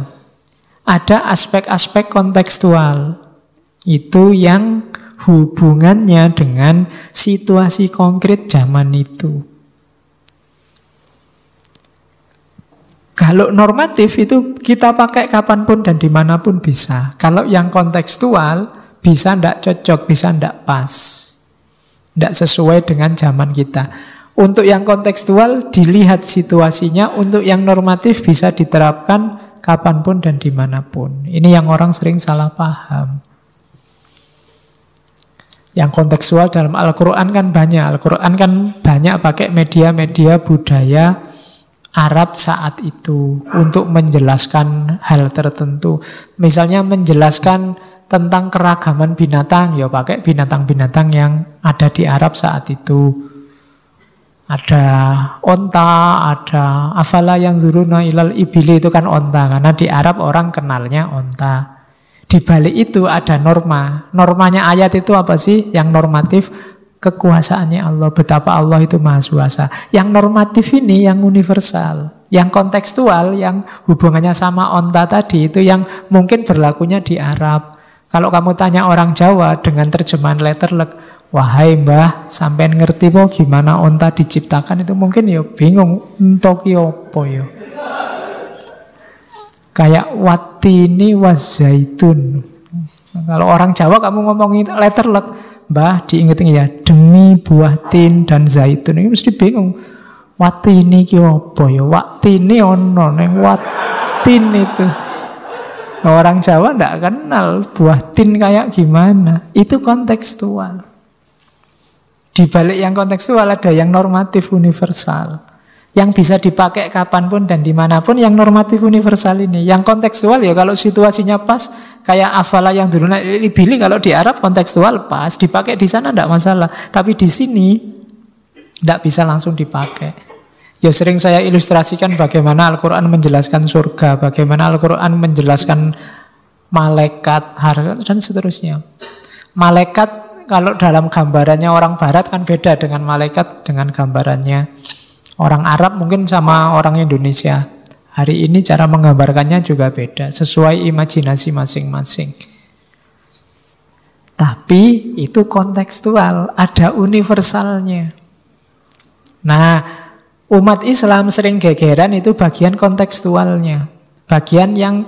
Ada aspek-aspek kontekstual. Itu yang hubungannya dengan situasi konkret zaman itu. Kalau normatif itu kita pakai kapanpun dan dimanapun bisa. Kalau yang kontekstual bisa ndak cocok, bisa ndak pas, ndak sesuai dengan zaman kita. Untuk yang kontekstual dilihat situasinya, untuk yang normatif bisa diterapkan kapanpun dan dimanapun. Ini yang orang sering salah paham. Yang kontekstual dalam Al-Quran kan banyak. Al-Quran kan banyak pakai media-media budaya Arab saat itu untuk menjelaskan hal tertentu. Misalnya menjelaskan tentang keragaman binatang, ya pakai binatang-binatang yang ada di Arab saat itu. Ada onta, ada afala yang zuruna ilal ibili, itu kan onta, karena di Arab orang kenalnya onta. Di balik itu ada norma. Normanya ayat itu apa sih? Yang normatif, kekuasaannya Allah, betapa Allah itu maha kuasa. Yang normatif ini yang universal. Yang kontekstual, yang hubungannya sama onta tadi, itu yang mungkin berlakunya di Arab. Kalau kamu tanya orang Jawa dengan terjemahan letterlek, wahai mbah, sampean ngerti po gimana onta diciptakan, itu mungkin ya bingung, entok opo ya. Kayak watini wazaitun. Kalau orang Jawa kamu ngomongin letterlek, mbah diinget-inget ya, demi buah tin dan zaitun, ini mesti bingung. Watini ki opo ya? Watini ono neng watin itu. Orang Jawa tidak kenal buah tin kayak gimana. Itu kontekstual. Di balik yang kontekstual ada yang normatif universal, yang bisa dipakai kapanpun dan dimanapun. Yang normatif universal ini. Yang kontekstual ya kalau situasinya pas, kayak afala yang dulu dipilih, kalau di Arab kontekstual pas, dipakai di sana tidak masalah. Tapi di sini tidak bisa langsung dipakai. Ya sering saya ilustrasikan bagaimana Al-Quran menjelaskan surga, bagaimana Al-Quran menjelaskan malaikat, harga, dan seterusnya. Malaikat kalau dalam gambarannya orang Barat kan beda dengan malaikat dengan gambarannya orang Arab mungkin sama orang Indonesia. Hari ini cara menggambarkannya juga beda, sesuai imajinasi masing-masing. Tapi itu kontekstual, ada universalnya. Nah, umat Islam sering gegeran itu bagian kontekstualnya. Bagian yang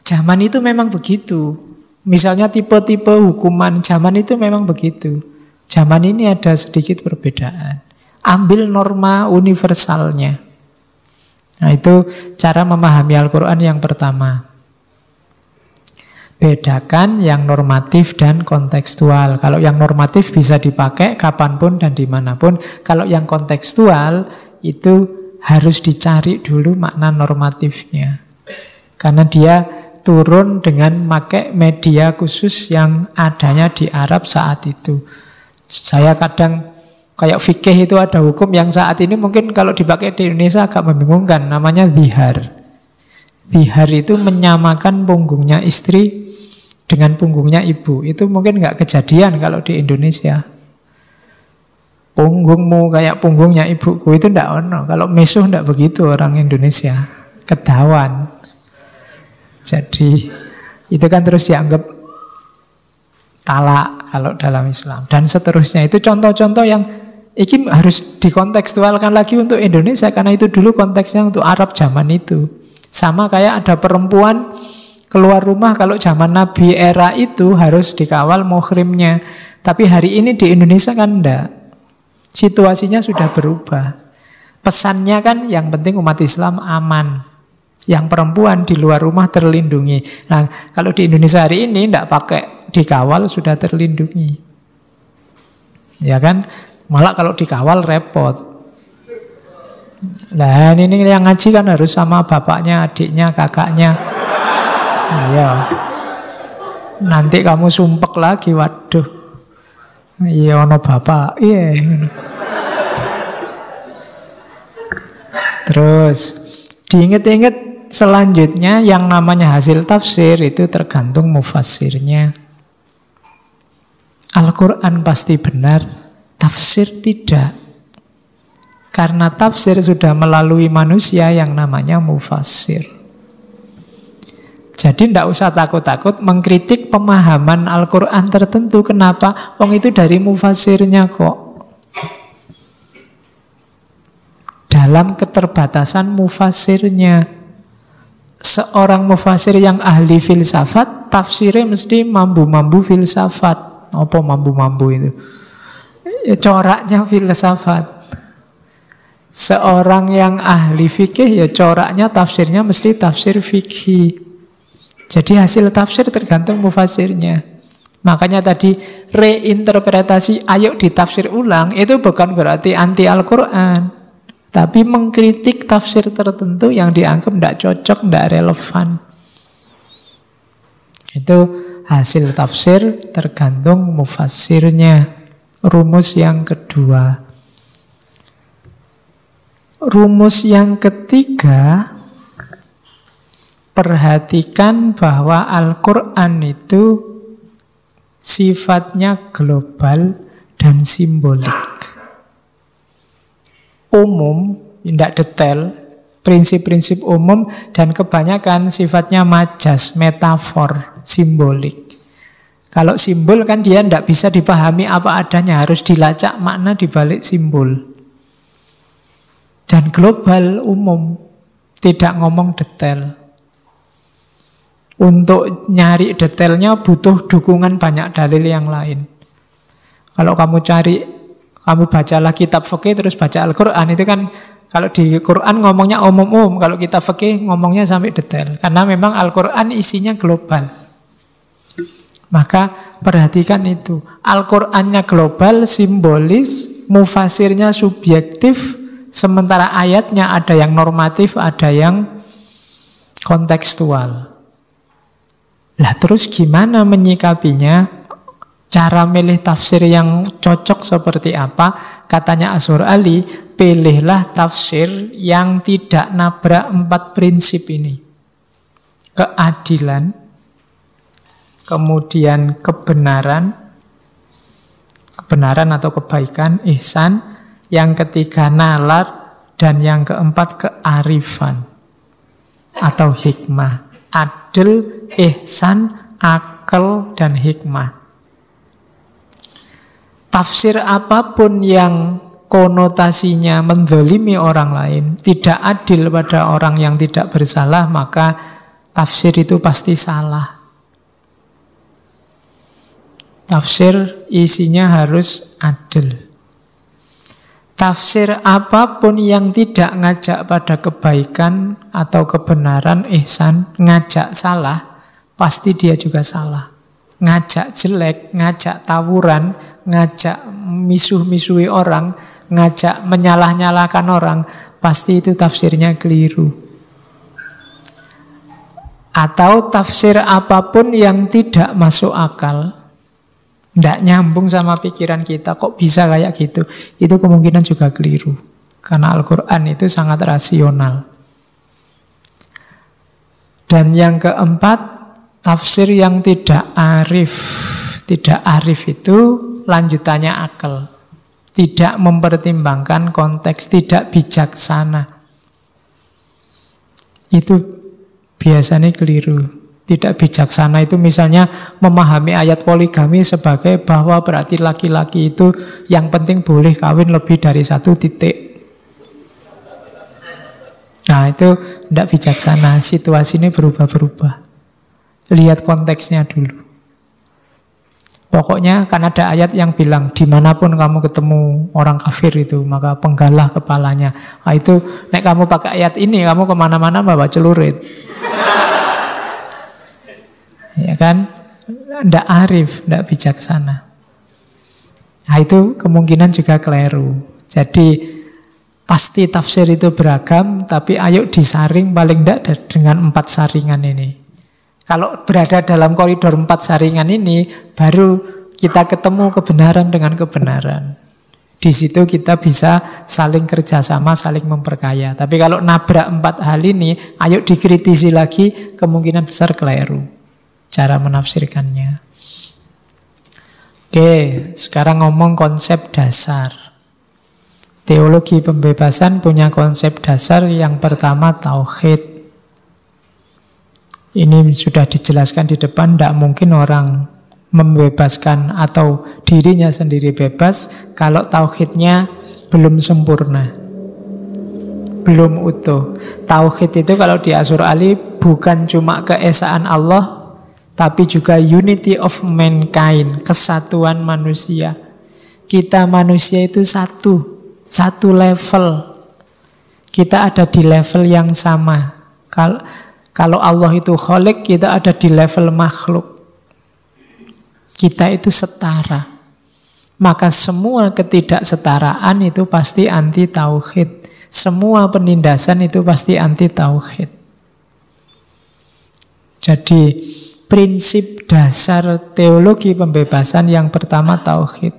zaman itu memang begitu. Misalnya tipe-tipe hukuman zaman itu memang begitu. Zaman ini ada sedikit perbedaan. Ambil norma universalnya. Nah, itu cara memahami Al-Quran yang pertama. Bedakan yang normatif dan kontekstual. Kalau yang normatif bisa dipakai kapanpun dan dimanapun. Kalau yang kontekstual itu harus dicari dulu makna normatifnya. Karena dia turun dengan pakai media khusus yang adanya di Arab saat itu. Saya kadang kayak fikih itu ada hukum yang saat ini mungkin kalau dipakai di Indonesia agak membingungkan. Namanya zihar. Zihar itu menyamakan punggungnya istri dengan punggungnya ibu. Itu mungkin nggak kejadian kalau di Indonesia. Punggungmu kayak punggungnya ibuku, itu ndak ono. Kalau mesuh ndak begitu orang Indonesia, kedawan. Jadi itu kan terus dianggap talak kalau dalam Islam dan seterusnya. Itu contoh-contoh yang ini harus dikontekstualkan lagi untuk Indonesia, karena itu dulu konteksnya untuk Arab zaman itu. Sama kayak ada perempuan keluar rumah kalau zaman Nabi era itu harus dikawal muhrimnya. Tapi hari ini di Indonesia kan enggak. Situasinya sudah berubah. Pesannya kan yang penting umat Islam aman. Yang perempuan di luar rumah terlindungi. Nah, kalau di Indonesia hari ini tidak pakai dikawal sudah terlindungi. Ya kan? Malah kalau dikawal repot. Nah ini yang ngaji kan harus sama bapaknya, adiknya, kakaknya. Iya. Nanti kamu sumpek lagi, waduh. Iya ono bapak. Iya. Terus diinget-inget selanjutnya yang namanya hasil tafsir itu tergantung mufassirnya. Al-Quran pasti benar, tafsir tidak. Karena tafsir sudah melalui manusia yang namanya mufassir. Jadi tidak usah takut-takut mengkritik pemahaman Al-Quran tertentu. Kenapa? Wong itu dari mufassirnya kok. Dalam keterbatasan mufassirnya. Seorang mufassir yang ahli filsafat, tafsirnya mesti mambu-mambu filsafat. Apa mambu-mambu itu? Ya, coraknya filsafat. Seorang yang ahli fikih, ya coraknya tafsirnya mesti tafsir fikih. Jadi hasil tafsir tergantung mufassirnya. Makanya tadi reinterpretasi, ayo ditafsir ulang, itu bukan berarti anti Al-Quran. Tapi mengkritik tafsir tertentu yang dianggap tidak cocok, tidak relevan. Itu hasil tafsir tergantung mufassirnya. Rumus yang kedua. Rumus yang ketiga, perhatikan bahwa Al-Quran itu sifatnya global dan simbolik. Umum, tidak detail, prinsip-prinsip umum, dan kebanyakan sifatnya majas, metafor, simbolik. Kalau simbol kan dia tidak bisa dipahami apa adanya, harus dilacak makna dibalik simbol. Dan global, umum, tidak ngomong detail. Untuk nyari detailnya butuh dukungan banyak dalil yang lain. Kalau kamu bacalah kitab fikih terus baca Al-Quran, itu kan kalau di Quran ngomongnya umum-umum, kalau kitab fikih ngomongnya sampai detail. Karena memang Al-Quran isinya global. Maka perhatikan itu. Al-Qurannya global, simbolis, mufassirnya subjektif, sementara ayatnya ada yang normatif, ada yang kontekstual. Lah terus gimana menyikapinya? Cara milih tafsir yang cocok seperti apa? Katanya Azhar Ali, pilihlah tafsir yang tidak nabrak 4 prinsip ini. Keadilan, kemudian kebenaran atau kebaikan, ihsan, yang ketiga nalar, dan yang keempat kearifan atau hikmah. Adil, ihsan, akal, dan hikmah. Tafsir apapun yang konotasinya menzalimi orang lain, tidak adil pada orang yang tidak bersalah, maka tafsir itu pasti salah. Tafsir isinya harus adil. Tafsir apapun yang tidak ngajak pada kebaikan atau kebenaran, ihsan, ngajak salah, pasti dia juga salah. Ngajak jelek, ngajak tawuran, ngajak misuh-misuhi orang, ngajak menyalah-nyalahkan orang, pasti itu tafsirnya keliru. Atau tafsir apapun yang tidak masuk akal, tidak nyambung sama pikiran kita, kok bisa kayak gitu, itu kemungkinan juga keliru. Karena Al-Quran itu sangat rasional. Dan yang keempat, tafsir yang tidak arif. Tidak arif itu lanjutannya akal. Tidak mempertimbangkan konteks, tidak bijaksana. Itu biasanya keliru. Tidak bijaksana itu misalnya memahami ayat poligami sebagai bahwa berarti laki-laki itu yang penting boleh kawin lebih dari 1 titik. Nah itu tidak bijaksana. Situasi ini berubah-berubah. Lihat konteksnya dulu. Pokoknya kan ada ayat yang bilang dimanapun kamu ketemu orang kafir itu maka penggalah kepalanya. Nah, itu nek kamu pakai ayat ini kamu kemana-mana bawa celurit. Ya kan? Ndak arif, ndak bijaksana. Nah itu kemungkinan juga keliru. Jadi pasti tafsir itu beragam, tapi ayo disaring paling ndak dengan 4 saringan ini. Kalau berada dalam koridor 4 saringan ini, baru kita ketemu kebenaran dengan kebenaran. Di situ kita bisa saling kerjasama, saling memperkaya. Tapi kalau nabrak 4 hal ini, ayo dikritisi lagi, kemungkinan besar keliru cara menafsirkannya. Oke, sekarang ngomong konsep dasar. Teologi pembebasan punya konsep dasar yang pertama tauhid. Ini sudah dijelaskan di depan, tidak mungkin orang membebaskan atau dirinya sendiri bebas kalau tauhidnya belum sempurna, belum utuh. Tauhid itu kalau di Asyur Ali bukan cuma keesaan Allah, tapi juga unity of mankind, kesatuan manusia. Kita manusia itu satu level. Kita ada di level yang sama. Kalau Allah itu khalik, kita ada di level makhluk. Kita itu setara. Maka semua ketidaksetaraan itu pasti anti tauhid. Semua penindasan itu pasti anti tauhid. Jadi prinsip dasar teologi pembebasan yang pertama tauhid.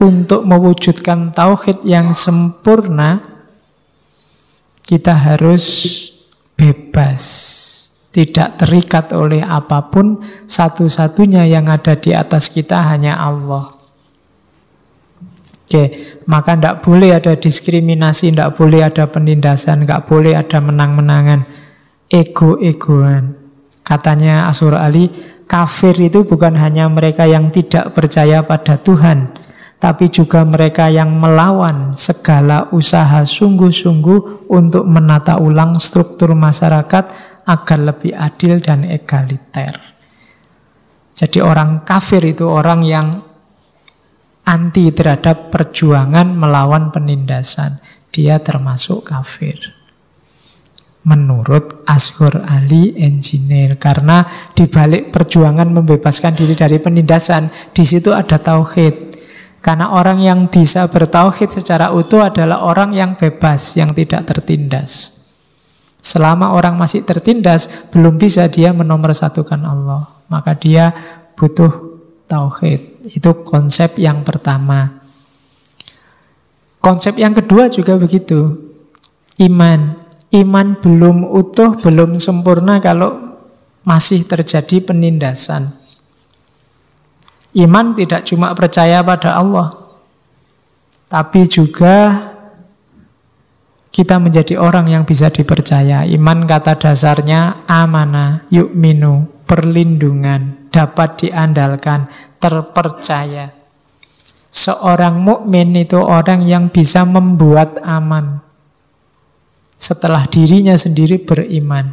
Untuk mewujudkan tauhid yang sempurna, kita harus bebas, tidak terikat oleh apapun. Satu-satunya yang ada di atas kita hanya Allah. Oke, maka tidak boleh ada diskriminasi, tidak boleh ada penindasan, tidak boleh ada menang-menangan, ego-egoan. Katanya Asyur Ali, kafir itu bukan hanya mereka yang tidak percaya pada Tuhan, tapi juga mereka yang melawan segala usaha sungguh-sungguh untuk menata ulang struktur masyarakat agar lebih adil dan egaliter. Jadi orang kafir itu orang yang anti terhadap perjuangan melawan penindasan. Dia termasuk kafir. Menurut Asyur Ali engineer, karena di balik perjuangan membebaskan diri dari penindasan, di situ ada tauhid. Karena orang yang bisa bertauhid secara utuh adalah orang yang bebas, yang tidak tertindas. Selama orang masih tertindas, belum bisa dia menomorsatukan Allah. Maka dia butuh tauhid. Itu konsep yang pertama. Konsep yang kedua juga begitu. Iman. Iman belum utuh, belum sempurna kalau masih terjadi penindasan. Iman tidak cuma percaya pada Allah, tapi juga kita menjadi orang yang bisa dipercaya. Iman kata dasarnya amana, yu'minu, perlindungan, dapat diandalkan, terpercaya. Seorang mukmin itu orang yang bisa membuat aman setelah dirinya sendiri beriman.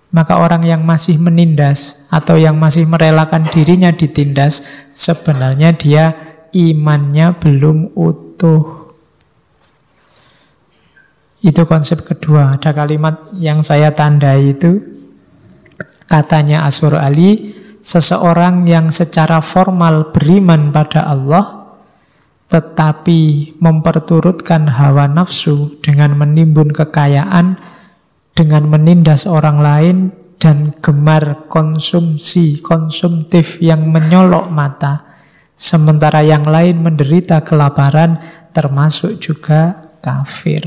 Maka orang yang masih menindas atau yang masih merelakan dirinya ditindas, sebenarnya dia imannya belum utuh. Itu konsep kedua. Ada kalimat yang saya tandai itu, katanya Asyur Ali, seseorang yang secara formal beriman pada Allah tetapi memperturutkan hawa nafsu dengan menimbun kekayaan, dengan menindas orang lain, dan gemar konsumtif yang menyolok mata, sementara yang lain menderita kelaparan, termasuk juga kafir.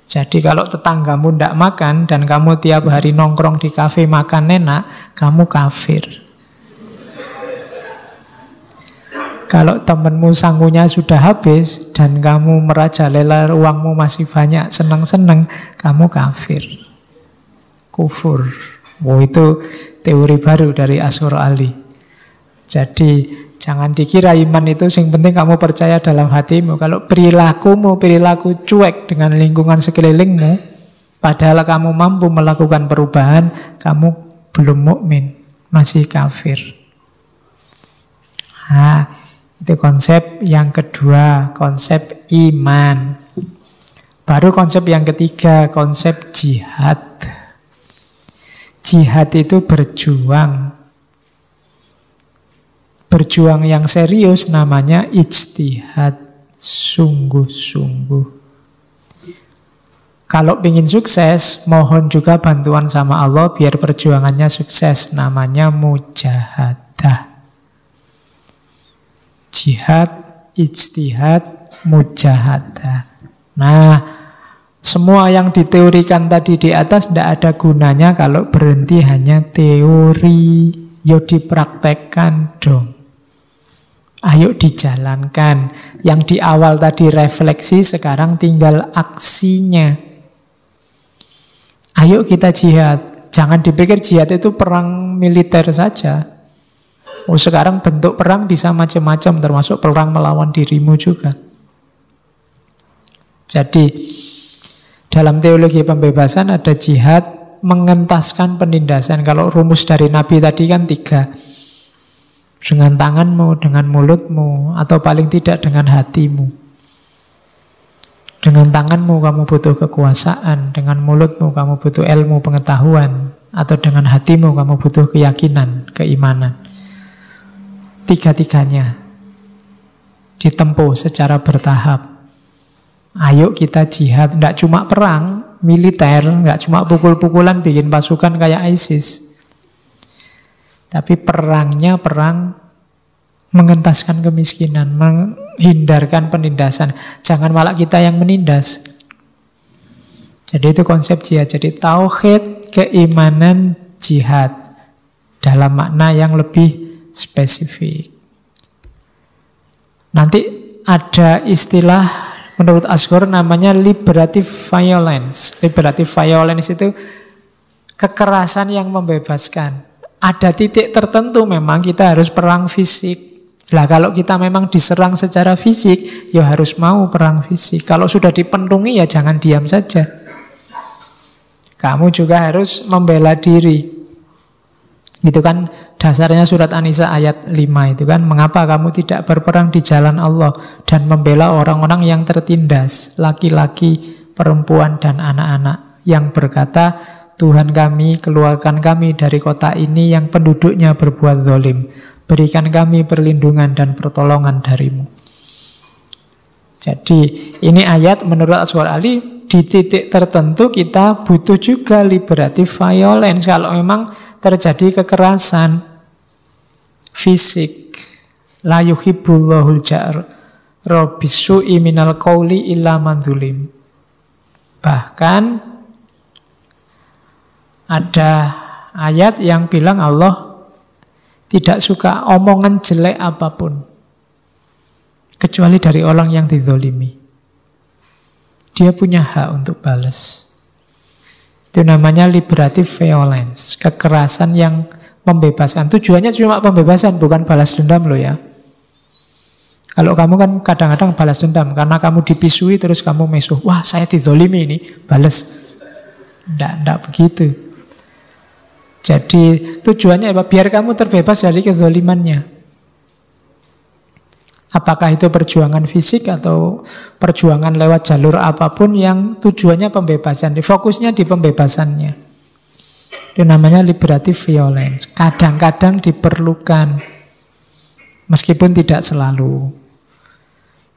Jadi kalau tetanggamu tidak makan dan kamu tiap hari nongkrong di kafe makan enak, kamu kafir. Kalau temanmu sangunya sudah habis dan kamu merajalela uangmu masih banyak, senang-senang, kamu kafir. Kufur. Oh, itu teori baru dari Asyur Ali. Jadi jangan dikira iman itu yang penting kamu percaya dalam hatimu. Kalau perilaku cuek dengan lingkungan sekelilingmu, padahal kamu mampu melakukan perubahan, kamu belum mukmin, masih kafir. Nah, itu konsep yang kedua, konsep iman. Baru konsep yang ketiga, konsep jihad. Jihad itu berjuang. Berjuang yang serius namanya ijtihad, sungguh-sungguh. Kalau ingin sukses, mohon juga bantuan sama Allah biar perjuangannya sukses. Namanya mujahadah. Jihad, ijtihad, mujahadah. Nah, semua yang diteorikan tadi di atas tidak ada gunanya kalau berhenti hanya teori. Yo dipraktekkan dong. Ayo dijalankan. Yang di awal tadi refleksi, sekarang tinggal aksinya. Ayo kita jihad. Jangan dipikir jihad itu perang militer saja. Oh, sekarang bentuk perang bisa macam-macam, termasuk perang melawan dirimu juga. Jadi, dalam teologi pembebasan ada jihad mengentaskan penindasan. Kalau rumus dari Nabi tadi kan 3. Dengan tanganmu, dengan mulutmu, atau paling tidak dengan hatimu. Dengan tanganmu kamu butuh kekuasaan, dengan mulutmu kamu butuh ilmu pengetahuan, atau dengan hatimu kamu butuh keyakinan, keimanan. Tiga-tiganya ditempuh secara bertahap. Ayo kita jihad, tidak cuma perang militer, tidak cuma pukul-pukulan bikin pasukan kayak ISIS. Tapi perangnya perang mengentaskan kemiskinan, menghindarkan penindasan. Jangan malah kita yang menindas. Jadi itu konsep jihad. Jadi tauhid, keimanan, jihad. Dalam makna yang lebih spesifik. Nanti ada istilah menurut Asghar namanya liberative violence. Liberative violence itu kekerasan yang membebaskan. Ada titik tertentu memang kita harus perang fisik. Lah kalau kita memang diserang secara fisik, ya harus mau perang fisik. Kalau sudah dipenuhi ya jangan diam saja. Kamu juga harus membela diri. Itu kan dasarnya surat An-Nisa ayat 5 itu kan. Mengapa kamu tidak berperang di jalan Allah dan membela orang-orang yang tertindas, laki-laki, perempuan, dan anak-anak, yang berkata, Tuhan kami, keluarkan kami dari kota ini yang penduduknya berbuat zalim. Berikan kami perlindungan dan pertolongan darimu. Jadi ini ayat menurut Asghar Ali, di titik tertentu kita butuh juga liberative violence. Kalau memang terjadi kekerasan fisik, la yuhibbullahul ja'r bisu'i minal qauli illa man zulim. Bahkan ada ayat yang bilang Allah tidak suka omongan jelek apapun kecuali dari orang yang dizolimi. Dia punya hak untuk balas. Itu namanya liberative violence, kekerasan yang membebaskan. Tujuannya cuma pembebasan, bukan balas dendam loh ya. Kalau kamu kan kadang-kadang balas dendam karena kamu dipisui terus kamu mesuh, wah saya dizolimi ini, balas. Tidak begitu. Jadi tujuannya apa? Biar kamu terbebas dari kezalimannya. Apakah itu perjuangan fisik atau perjuangan lewat jalur apapun yang tujuannya pembebasan. Fokusnya di pembebasannya. Itu namanya liberative violence. Kadang-kadang diperlukan, meskipun tidak selalu.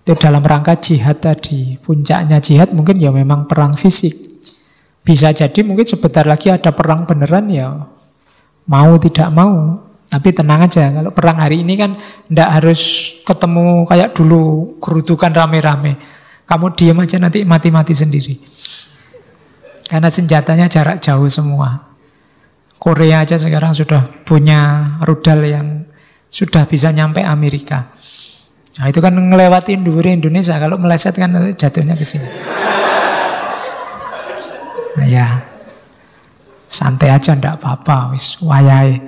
Itu dalam rangka jihad tadi. Puncaknya jihad mungkin ya memang perang fisik. Bisa jadi mungkin sebentar lagi ada perang beneran ya. Mau tidak mau. Tapi tenang aja, kalau perang hari ini kan tidak harus ketemu kayak dulu, kerudukan rame-rame. Kamu diam aja nanti mati-mati sendiri. Karena senjatanya jarak jauh semua. Korea aja sekarang sudah punya rudal yang sudah bisa nyampe Amerika. Nah itu kan ngelewatin duri Indonesia, kalau meleset kan jatuhnya ke sini. Nah, ya. Santai aja, ndak apa-apa, wis wayahe.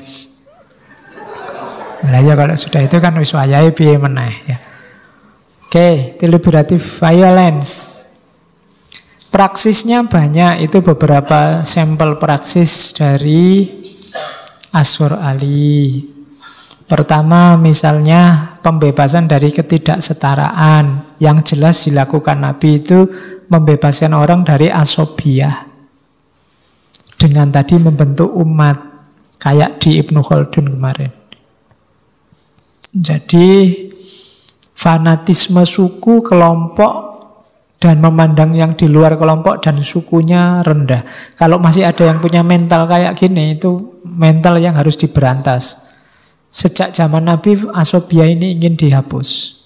Nah ya kalau sudah itu kan wis wayahe piye meneh ya. Oke, deliberative violence. Praksisnya banyak, itu beberapa sampel praksis dari Asghar Ali. Pertama, misalnya pembebasan dari ketidaksetaraan. Yang jelas dilakukan Nabi itu membebaskan orang dari asobiyah. Dengan tadi membentuk umat, kayak di Ibnu Khaldun kemarin. Jadi fanatisme suku, kelompok, dan memandang yang di luar kelompok dan sukunya rendah. Kalau masih ada yang punya mental kayak gini, itu mental yang harus diberantas. Sejak zaman Nabi, asobiyah ini ingin dihapus.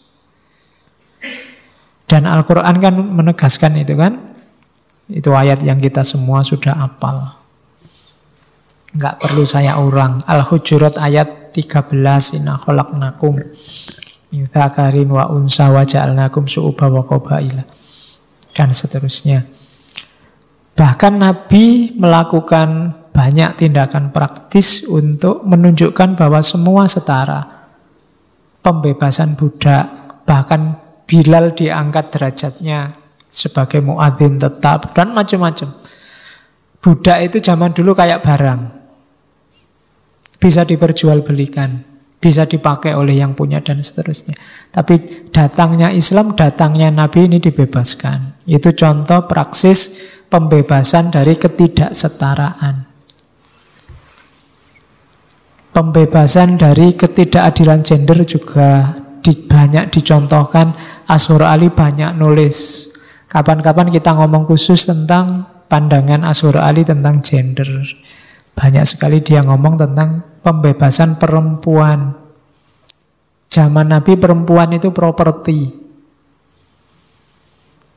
Dan Al-Quran kan menegaskan itu kan. Itu ayat yang kita semua sudah hafal. Enggak perlu saya ulang. Al-Hujurat ayat 13. Inna khalaqnakum min dzakarin wa unsa wa ja'alnakum syu'uban wa qabaila. Dan seterusnya. Bahkan Nabi melakukan banyak tindakan praktis untuk menunjukkan bahwa semua setara. Pembebasan budak, bahkan Bilal diangkat derajatnya sebagai muadzin tetap, dan macam-macam. Budak itu zaman dulu kayak barang. Bisa diperjualbelikan, bisa dipakai oleh yang punya dan seterusnya. Tapi datangnya Islam, datangnya Nabi ini dibebaskan. Itu contoh praksis pembebasan dari ketidaksetaraan. Pembebasan dari ketidakadilan gender juga banyak dicontohkan. Ashur Ali banyak nulis. Kapan-kapan kita ngomong khusus tentang pandangan Ashur Ali tentang gender. Banyak sekali dia ngomong tentang pembebasan perempuan. Zaman Nabi perempuan itu properti,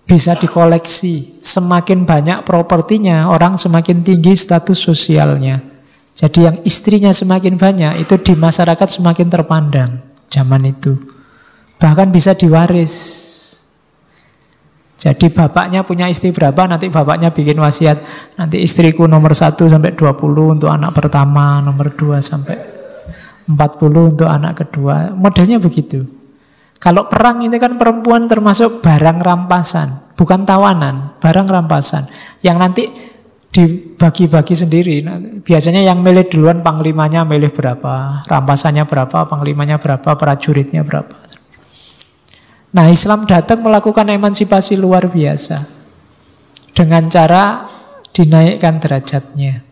bisa dikoleksi. Semakin banyak propertinya, orang semakin tinggi status sosialnya. Jadi yang istrinya semakin banyak, itu di masyarakat semakin terpandang zaman itu. Bahkan bisa diwaris. Jadi bapaknya punya istri berapa, nanti bapaknya bikin wasiat. Nanti istriku nomor 1 sampai 20 untuk anak pertama, nomor 2 sampai 40 untuk anak kedua. Modelnya begitu. Kalau perang ini kan perempuan termasuk barang rampasan, bukan tawanan, barang rampasan. Yang nanti dibagi-bagi sendiri. Biasanya yang milih duluan panglimanya milih berapa, rampasannya berapa, panglimanya berapa, prajuritnya berapa. Nah, Islam datang melakukan emansipasi luar biasa dengan cara dinaikkan derajatnya.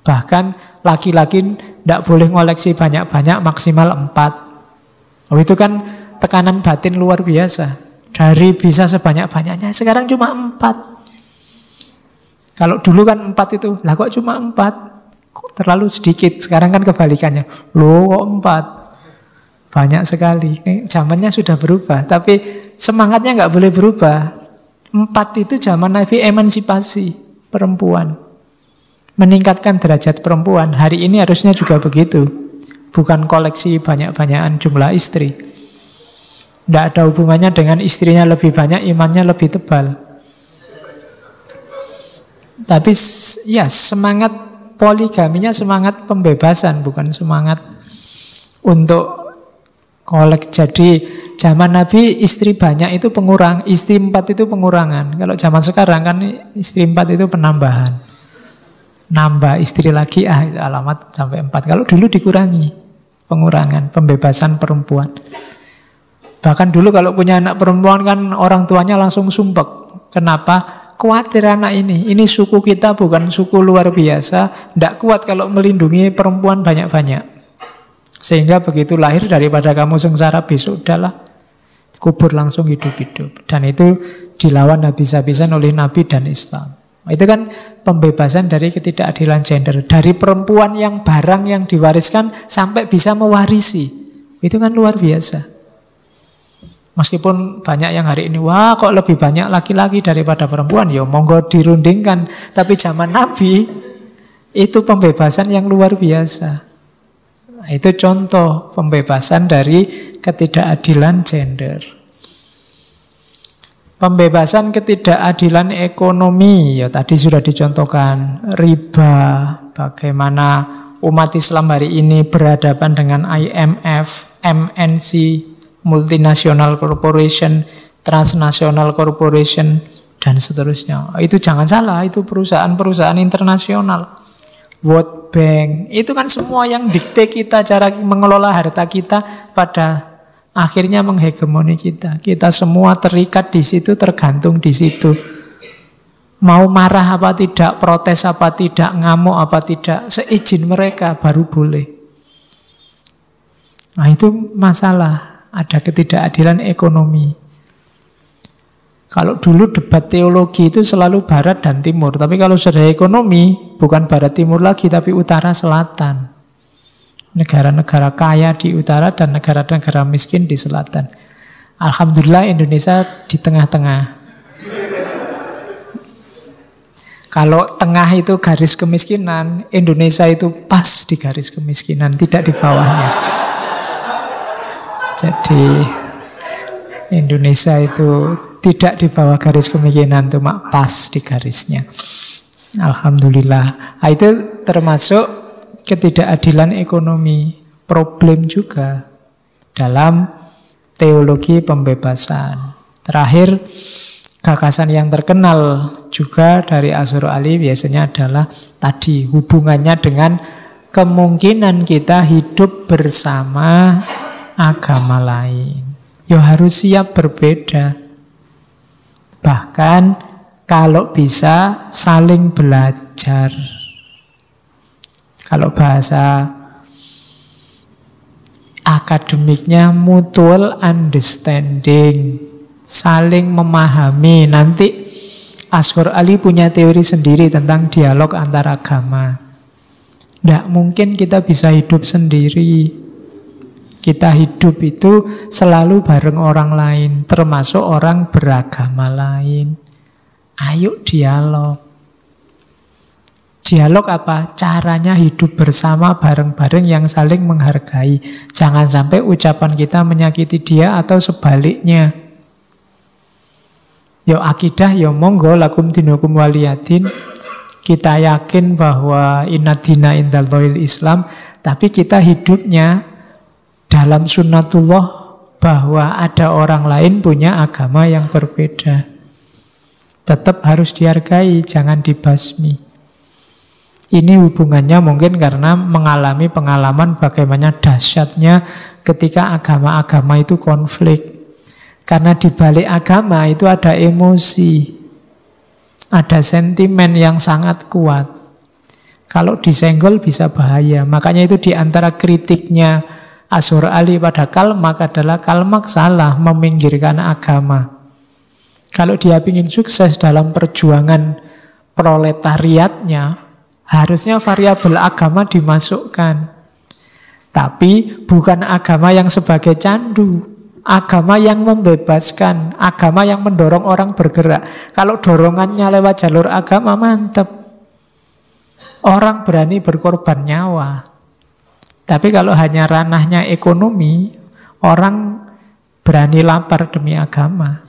Bahkan laki-laki tidak boleh ngoleksi banyak-banyak, maksimal 4. Oh, itu kan tekanan batin luar biasa. Dari bisa sebanyak-banyaknya, sekarang cuma 4. Kalau dulu kan 4 itu, lah kok cuma 4? Kok terlalu sedikit. Sekarang kan kebalikannya. Loh kok 4? Banyak sekali. Zamannya sudah berubah, tapi semangatnya nggak boleh berubah. 4 itu zaman Nabi emansipasi perempuan, meningkatkan derajat perempuan. Hari ini harusnya juga begitu. Bukan koleksi banyak-banyakan jumlah istri. Tidak ada hubungannya dengan istrinya lebih banyak, imannya lebih tebal. Tapi ya semangat poligaminya semangat pembebasan, bukan semangat untuk kolek. Jadi zaman Nabi istri banyak itu pengurang, istri 4 itu pengurangan. Kalau zaman sekarang kan istri 4 itu penambahan. Nambah istri lagi, itu alamat sampai 4. Kalau dulu dikurangi, pengurangan, pembebasan perempuan. Bahkan dulu kalau punya anak perempuan kan orang tuanya langsung sumpek. Kenapa? Khawatir anak ini suku kita bukan suku luar biasa, tidak kuat kalau melindungi perempuan banyak-banyak. Sehingga begitu lahir, daripada kamu sengsara besok, udahlah kubur langsung hidup-hidup. Dan itu dilawan habis-habisan oleh Nabi dan Islam. Itu kan pembebasan dari ketidakadilan gender. Dari perempuan yang barang yang diwariskan sampai bisa mewarisi. Itu kan luar biasa. Meskipun banyak yang hari ini, wah kok lebih banyak laki-laki daripada perempuan, ya monggo dirundingkan. Tapi zaman Nabi itu pembebasan yang luar biasa. Itu contoh pembebasan dari ketidakadilan gender. Pembebasan ketidakadilan ekonomi, ya tadi sudah dicontohkan. Riba, bagaimana umat Islam hari ini berhadapan dengan IMF, MNC, multinational corporation, transnational corporation, dan seterusnya. Itu jangan salah, itu perusahaan-perusahaan internasional. World bank. Itu kan semua yang dikte kita, cara mengelola harta kita pada akhirnya menghegemoni kita. Kita semua terikat di situ, tergantung di situ. Mau marah apa tidak, protes apa tidak, ngamuk apa tidak, seizin mereka baru boleh. Nah itu masalah, ada ketidakadilan ekonomi. Kalau dulu debat teologi itu selalu barat dan timur, tapi kalau sudah ekonomi bukan barat timur lagi tapi utara selatan. Negara-negara kaya di utara dan negara-negara miskin di selatan. Alhamdulillah Indonesia di tengah-tengah. Kalau tengah itu garis kemiskinan, Indonesia itu pas di garis kemiskinan, tidak di bawahnya. Jadi Indonesia itu tidak di bawah garis kemiskinan, cuma pas di garisnya. Alhamdulillah. Nah, itu termasuk ketidakadilan ekonomi, problem juga dalam teologi pembebasan. Terakhir, gagasan yang terkenal juga dari Asy'ari Ali biasanya adalah tadi hubungannya dengan kemungkinan kita hidup bersama agama lain. Ya harus siap berbeda. Bahkan kalau bisa saling belajar. Kalau bahasa akademiknya mutual understanding, saling memahami. Nanti Asy'ari Ali punya teori sendiri tentang dialog antar agama. Tidak mungkin kita bisa hidup sendiri. Kita hidup itu selalu bareng orang lain, termasuk orang beragama lain. Ayo dialog. Dialog apa? Caranya hidup bersama bareng-bareng yang saling menghargai. Jangan sampai ucapan kita menyakiti dia atau sebaliknya. Yo akidah, yo monggo lakum dinukum waliyadin. Kita yakin bahwa inna dina indallahil Islam, tapi kita hidupnya dalam sunnatullah bahwa ada orang lain punya agama yang berbeda. Tetap harus dihargai, jangan dibasmi. Ini hubungannya mungkin karena mengalami pengalaman bagaimana dahsyatnya ketika agama-agama itu konflik. Karena di balik agama itu ada emosi, ada sentimen yang sangat kuat. Kalau disenggol bisa bahaya. Makanya itu di antara kritiknya Asy'ari Ali pada Kalmak adalah Kalmak salah meminggirkan agama. Kalau dia ingin sukses dalam perjuangan proletariatnya, harusnya variabel agama dimasukkan. Tapi bukan agama yang sebagai candu. Agama yang membebaskan, agama yang mendorong orang bergerak. Kalau dorongannya lewat jalur agama, mantap. Orang berani berkorban nyawa. Tapi kalau hanya ranahnya ekonomi, orang berani lapar demi agama.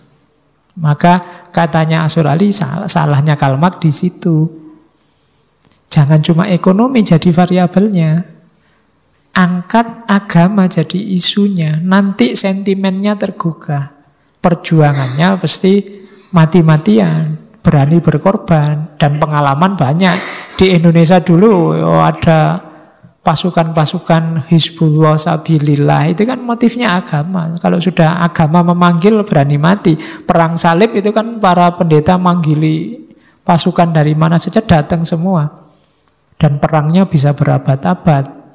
Maka katanya Asy'ari Ali, salahnya Kalmak di situ. Jangan cuma ekonomi jadi variabelnya. Angkat agama jadi isunya, nanti sentimennya tergugah. Perjuangannya pasti mati-matian, berani berkorban. Dan pengalaman banyak. Di Indonesia dulu ada pasukan-pasukan Hizbullah Sabilillah, itu kan motifnya agama. Kalau sudah agama memanggil berani mati. Perang salib itu kan para pendeta manggili pasukan dari mana saja datang semua. Dan perangnya bisa berabad-abad.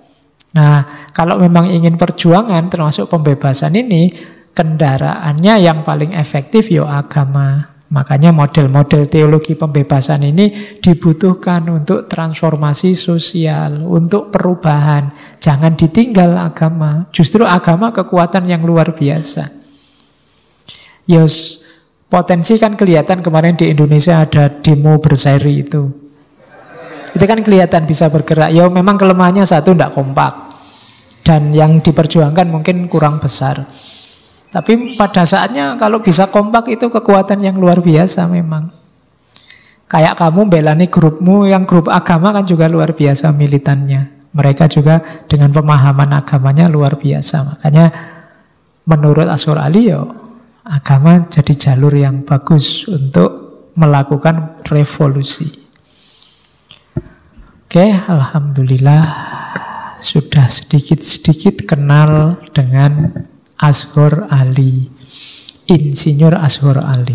Nah, kalau memang ingin perjuangan termasuk pembebasan ini, kendaraannya yang paling efektif ya agama. Makanya model-model teologi pembebasan ini dibutuhkan untuk transformasi sosial, untuk perubahan. Jangan ditinggal agama. Justru agama kekuatan yang luar biasa. Yos, potensi kan kelihatan kemarin di Indonesia ada demo berseri itu. Itu kan kelihatan bisa bergerak. Ya memang kelemahannya satu, tidak kompak. Dan yang diperjuangkan mungkin kurang besar. Tapi pada saatnya kalau bisa kompak itu kekuatan yang luar biasa memang. Kayak kamu belani grupmu yang grup agama kan juga luar biasa militannya. Mereka juga dengan pemahaman agamanya luar biasa. Makanya menurut Asy'ari Ali ya, agama jadi jalur yang bagus untuk melakukan revolusi. Oke, alhamdulillah sudah sedikit-sedikit kenal dengan Azhar Ali, Insinyur Azhar Ali.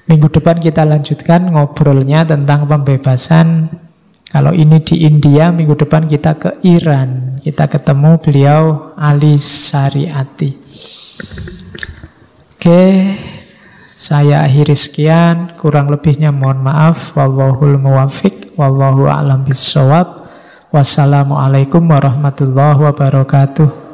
Minggu depan kita lanjutkan ngobrolnya tentang pembebasan. Kalau ini di India, minggu depan kita ke Iran. Kita ketemu beliau Ali Shariati. Oke, saya akhiri sekian. Kurang lebihnya mohon maaf. Wallahul muwafiq, wallahu a'lam bissawab. Wassalamualaikum warahmatullahi wabarakatuh.